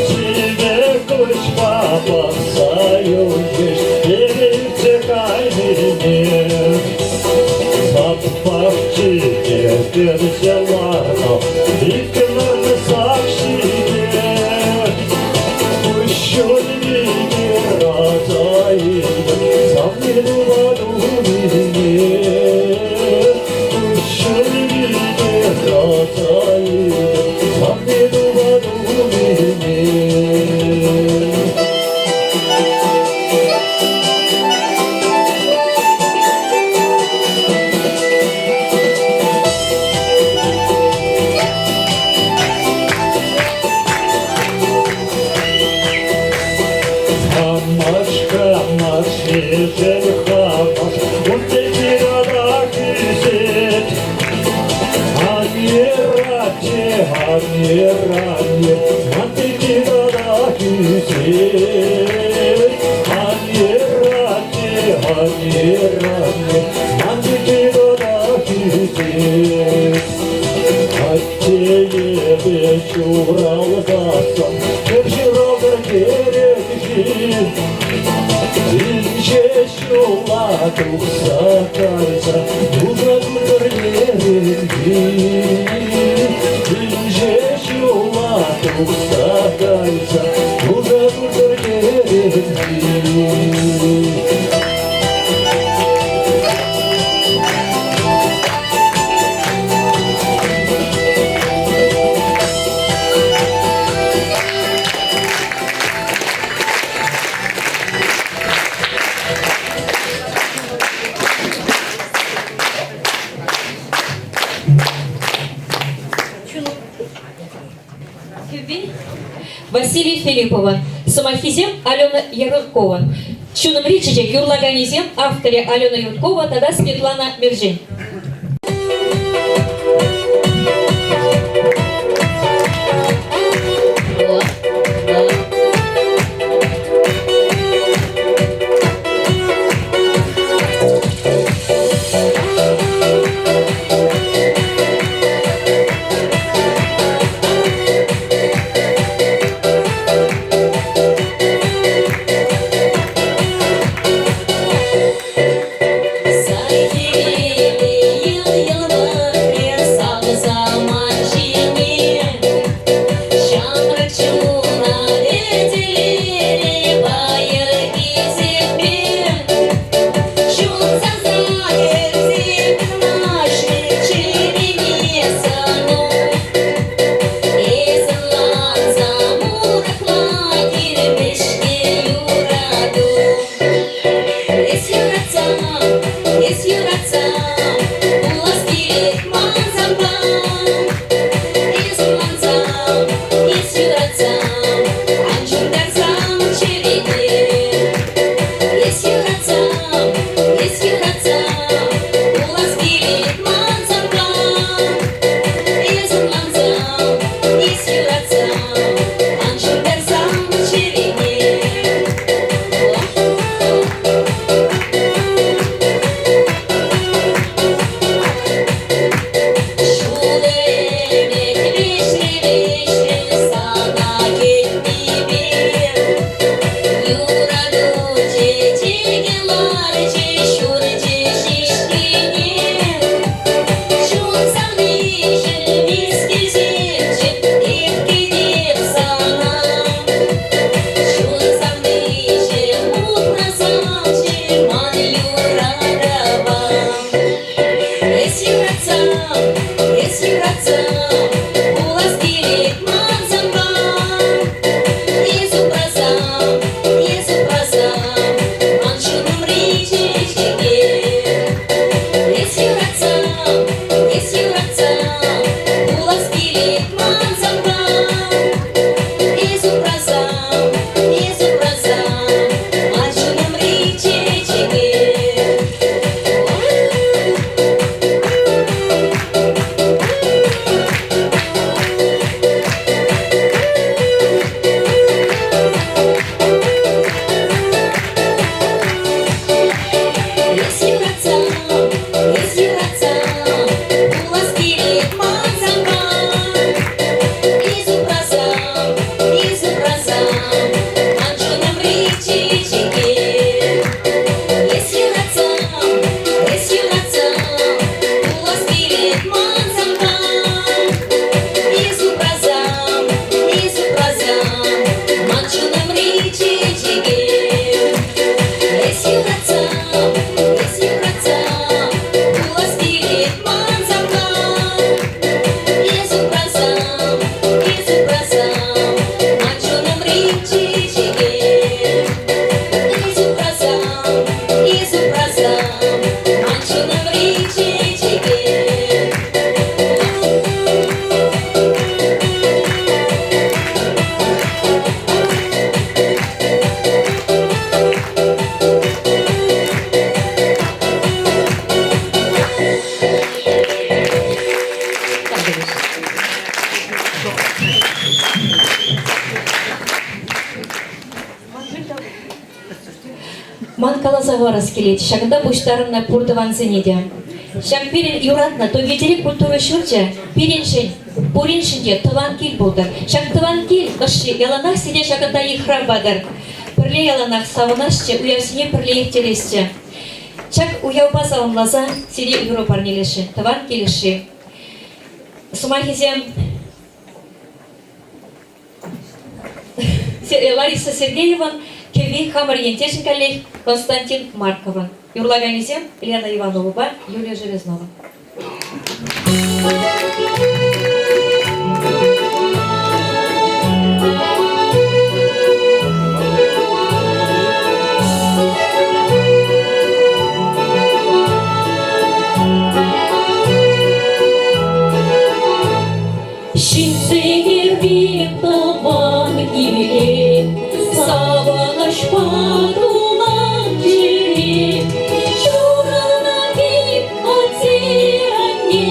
Себе кость папа союзишь, и вертекай мне. Запавчите перселано, и к нам сообщите. Пусть не разоит, сам не думаю. Маниране, мантики дорогие. Аттелебе чуралдасам, кепширалдар керекши. Инче шулатук сакайса, дузадурдар керекши. Инче шулатук сакайса, дузадурдар керекши. Василий Филиппова, Самахизем Алена Яркова. Чуном речиже Юрлаганизем, авторе Алена Юркова, тогда Светлана Мержень. Сахи Ман калазаварас келет, шагында буштарына пурдыван зенеде. Шаг пирин юратна, то ветерик культуры шурча, пириншин, пуриншинде тыван кил булдыр. Шаг тыван кил, ышши, яланах сиде шагында ихра бадыр. Пірле яланах савынашчы, уясыне пірле ехтелесчі. Шаг уяуба савынлаза, сиде юро парнелеші, тыван келеші. Сумахизем Лариса Сергеева, Кевин Хамар Ентешин коллег, Константин Маркова. Юрлаганизем, Лена Иванова, Юлия Железнова. Savaş padulan jiri, şurana gip atzirangi,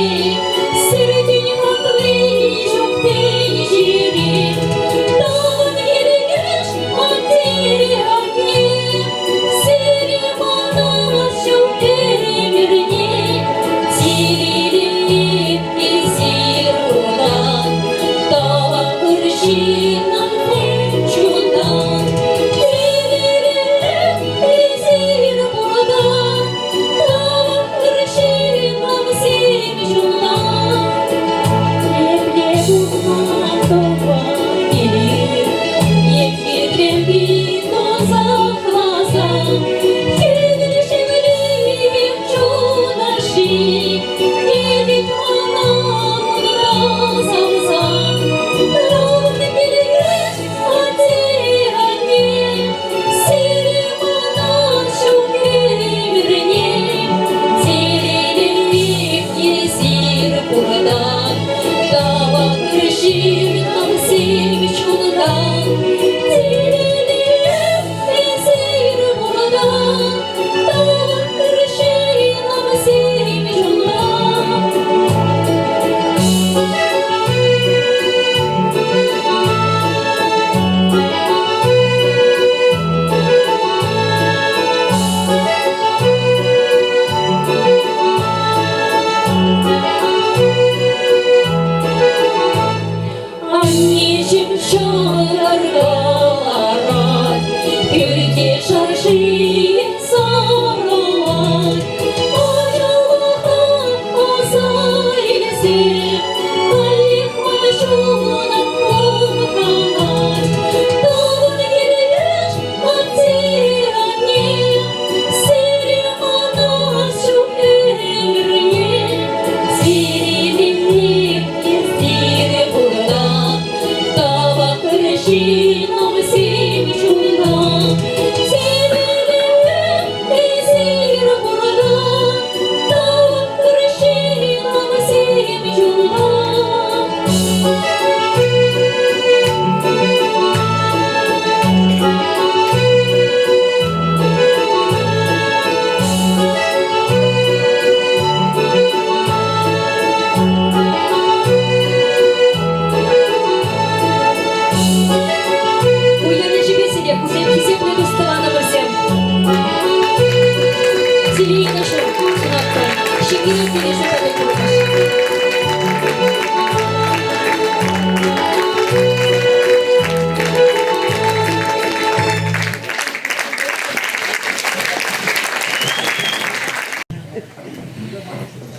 sırtın haklı çok teciri, dağın gelgeç atzirangi, siri bana çok emirni, sirilik izir buradan, dağ kırşinan çundan.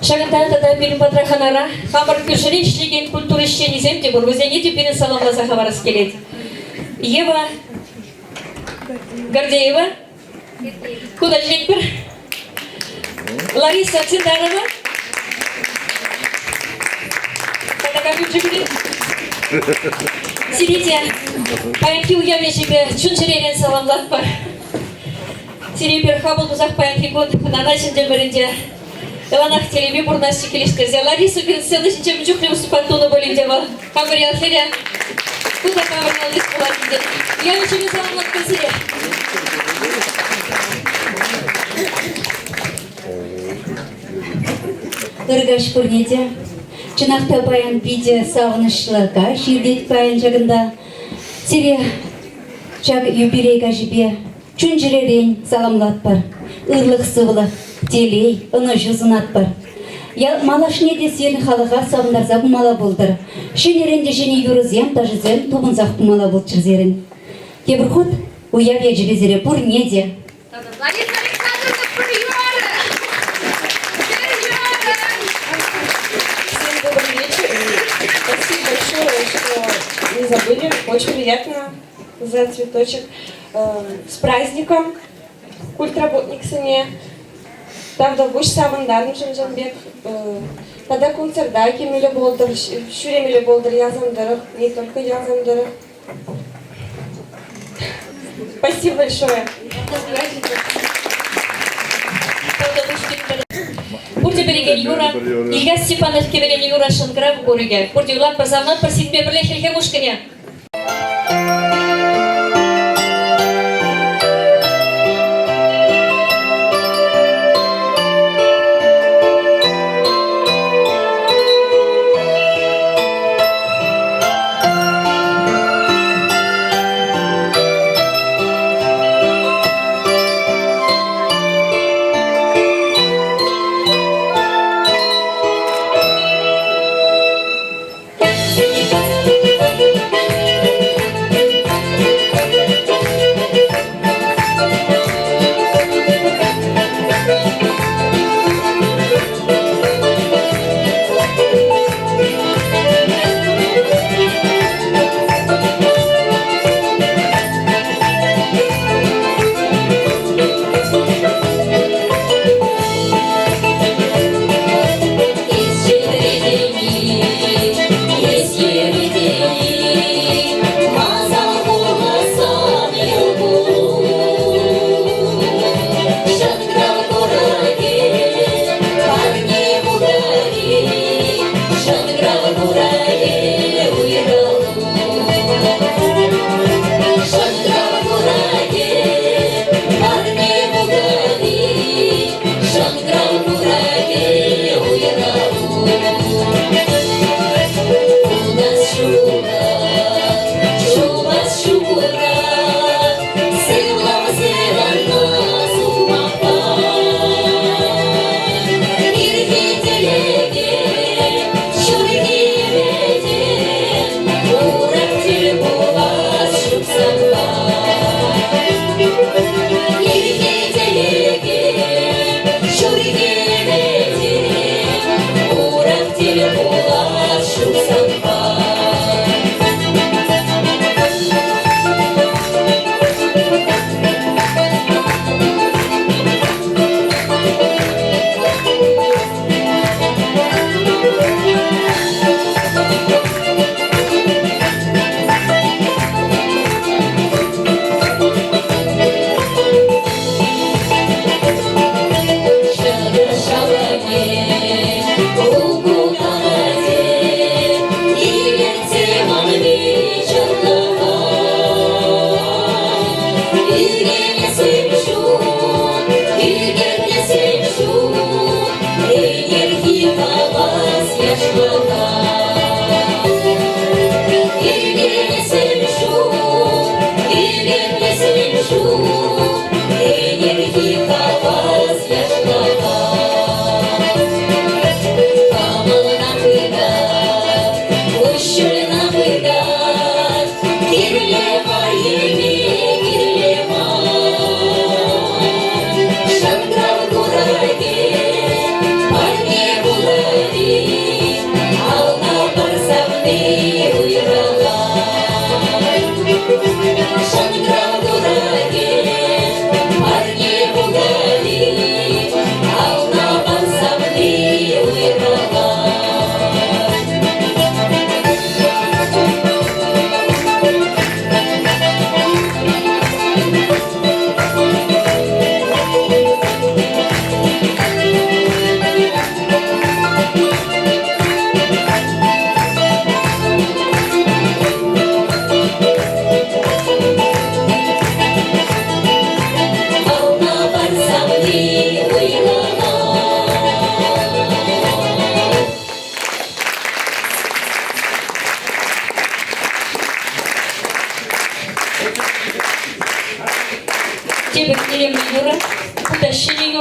Шагында тада бирин батраханара, хамар күшірен шлеген культура ищени земте бур, өзенети бирин саламла захаварас келет. Ева Гордеева, куда жекпір? Лариса Циндарова, Сирите, паянки уяве жебе чунчереген саламлат бар. Сирипер хабыл бузак паянки год, наначын демерінде. Эланах телеби бурнашчы келештерзе. Ларису персцены шинчем жүхле выступаттуны болимдева. Камбариал хере. Куда камбариал лист булатинде. Я ничего саламлат кесере. Ыргаш пурнеде. Чынақта баян биде сағынышлыға шердет баян жағында. Сире жақ юбилейға жібе чүн жүререн саламлат бар. Ырлық сывылық, телей, ыны жүзінат бар. Малашне де серін халыға сабындарза бұмала болдыр. Шенеренде және юрызем, тажызем, тобынзақ бұмала болды жүрзерін. Тебір ход, уяв я жібезере бұр неде. Всем добрый вечер. Спасибо большое, что не забыли. Очень приятно за цветочек. С праздником, культработниксыне. Тавда буш сабындарым Жамжанбек. Тада концертда кемеле болдыр, шүремеле болдыр язамдырық, не только язамдырық. Спасибо большое. Пурте береген Юра, Илья Степанов кебелен Юра Шанкра в Бориге. Пурте улап пазамнат просит мне прилехельхе мушканя.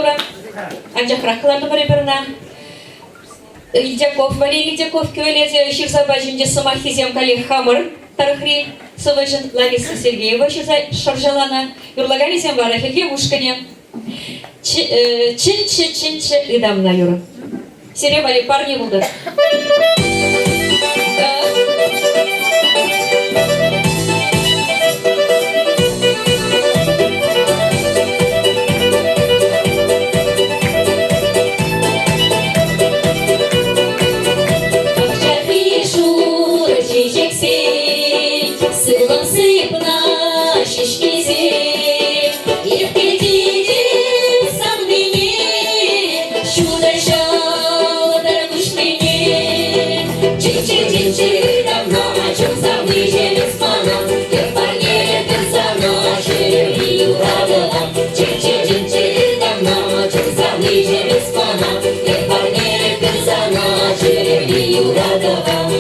юра. Анжахрахларды бір-біріна. Ильдяков, Валерий Ильдяков, Кюэлезе, Ширзабажинде, Самахизем, Калих Хамыр, Тарахри, Саважин, Лариса Сергеева, Шаржалана, Юрлагализем, Варахелье, Мушкане. Чинчи, идам на юра. Серебали парни будут. Сылым сыпна шишкезе, еркедейді самдыне, шудай жалдар күштене. Чинчи, давно чем самды желез панам, как парнеле персона, черви урадовам. Чинчи, давно чем самды желез панам, как парнеле персона, черви урадовам.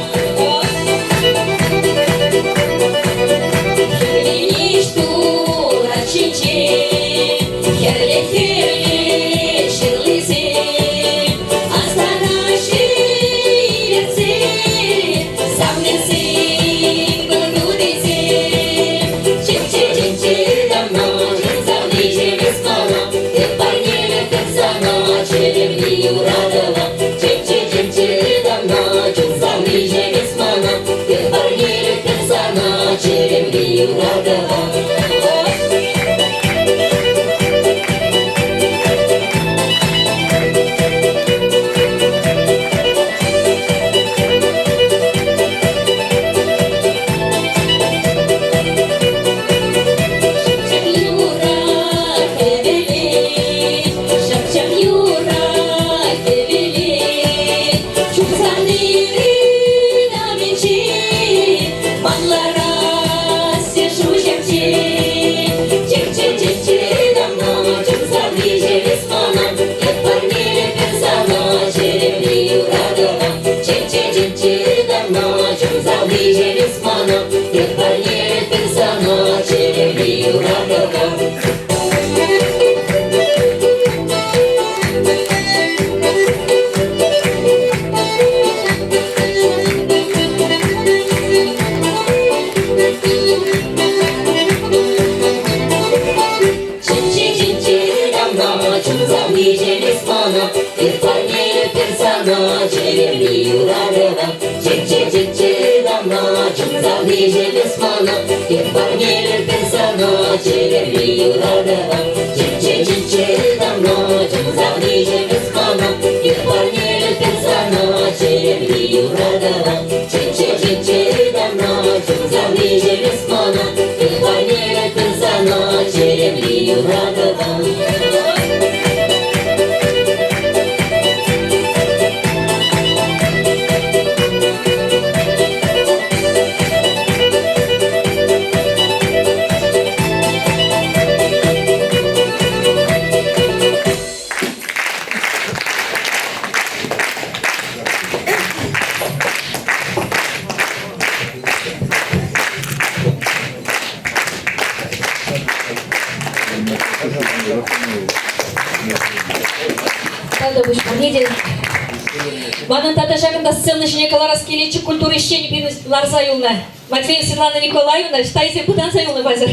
Манын тата жагында сцена ішіне каларас келечі культура ищені бирнес Ларса юлна. Матвеев Светлана Николаевна, штайзе буданса юлны базар.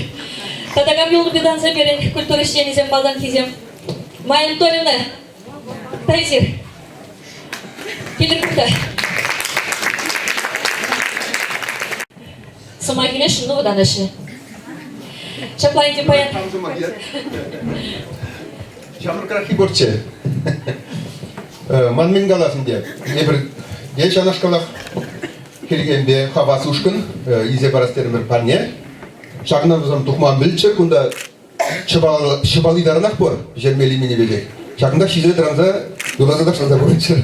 Татагам юлны буданса берен культура ищені зем балдан кизем. Майя Анатольевна, тайзер. Келер куда. Сама келешін, ну будан іші. Шаплайын паян. Шамыркар киборче. Манмен галасынде. Небір ел шанашкалақ келгенде хава сушкын, изе барастерімір парне. Шағынан бұзам тұқман білчі, күнда шыбалидарынақ бор, жермели мені белек. Шағында шизе транза, дұлазадақ шанза борынчы.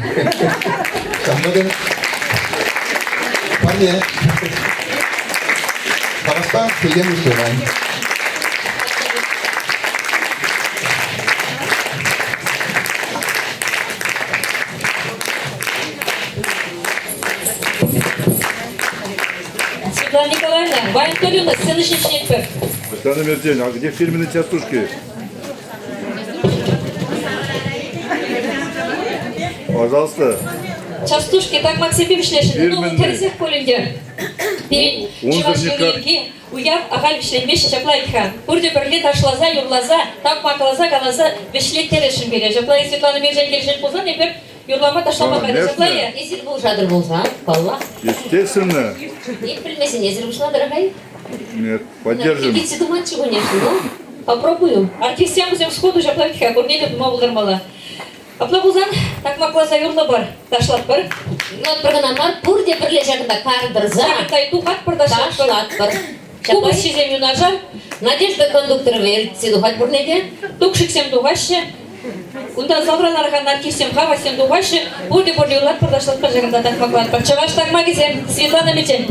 Шағында парне. Хаваста келген мүшкенайын. Светлана Николаевна, Майя Анатольевна, сцена шечнетпер. Светлана Мерден, а где фирменные частушки? Пожалуйста. Частушки так Максим Вишлешин, ну, терезех полинге. Перед чуваш юринги, уяв агаль вишлемеши жаплайха. Бурде бірле ташлаза, юрлаза, так маклаза, галаза, вишле терешин бере. Жаплай Светлана Мержан келешен позан, епер юрлама ташлама қайды. Жаплай. Езір бұл жадыр болса, балла. Естественно. Ет білмесін, езір бұшына дорогай. Нет, поддержим. Идите думать, чего нет, ну, попробуем. Артистям взем сходу жаплайха, бурнеде дума булдармала. Апла бузан, так маклаза юрла бар, ташлат бар. Вот программар бурде бірле жағында кардырза. Сағынтай тухат бар ташлат бар. Кубы сизем юнажа. Надежда кондуктор версия духать бурнеде. Тукшиксем дугаще. Унда завраларған артистем хавасем дугаще. Бурде юрлат бар ташлат бар жағында так маклан бар. Чаваш так магизем, Светлана Мечен.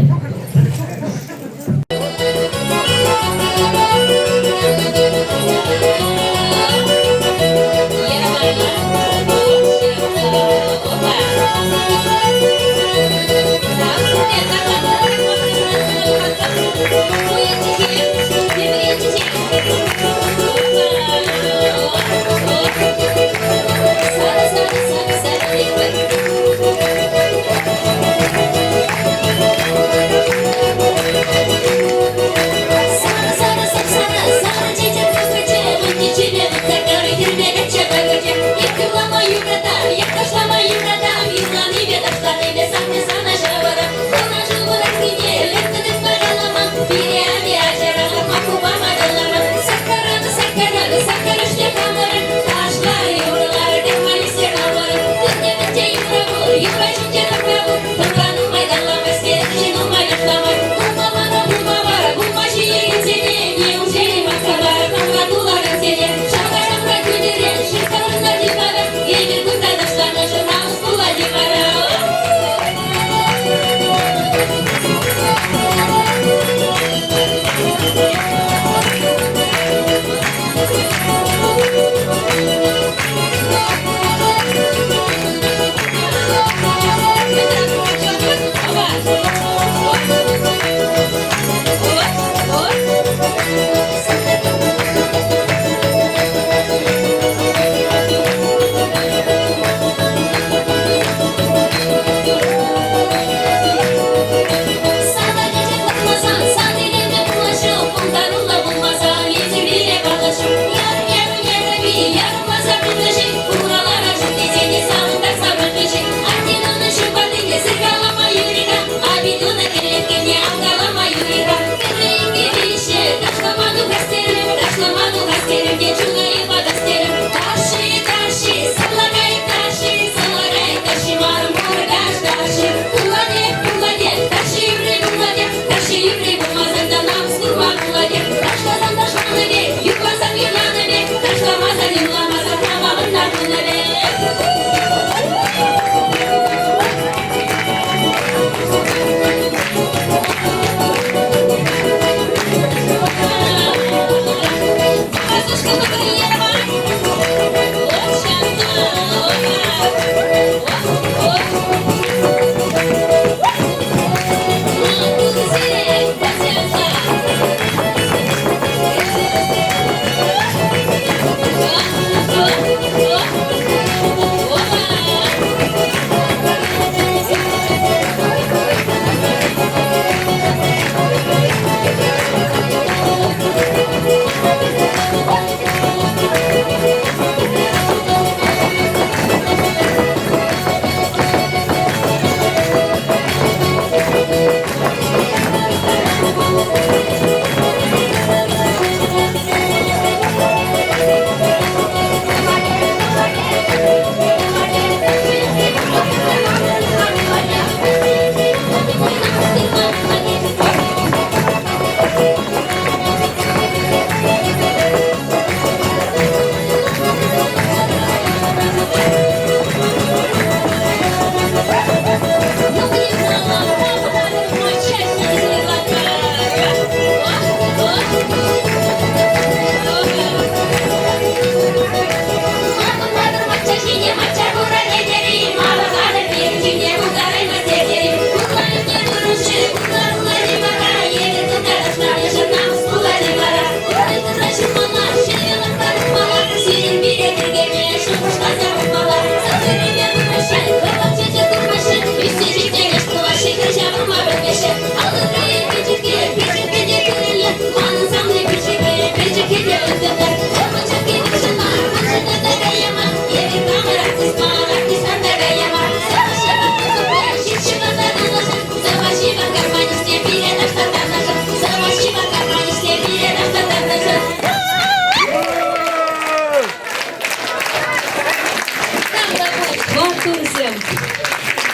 турсем.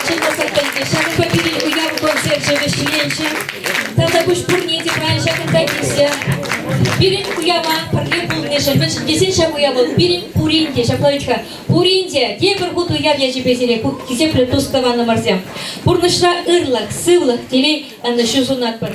Чынласактан шагы папирин уявы концерт живещленче. Тогда буш пурнете прайын шагын такися. Бирин уяван парле булнешен. Мен десен шаг уявы. Бирин пуринде. Шаплавичка. Пуринде. Дебір хут уяв я жебезеле. Кисепле тускаваны марзем. Пурнышра ырлак, сывлак, телей, анна шузунат бар.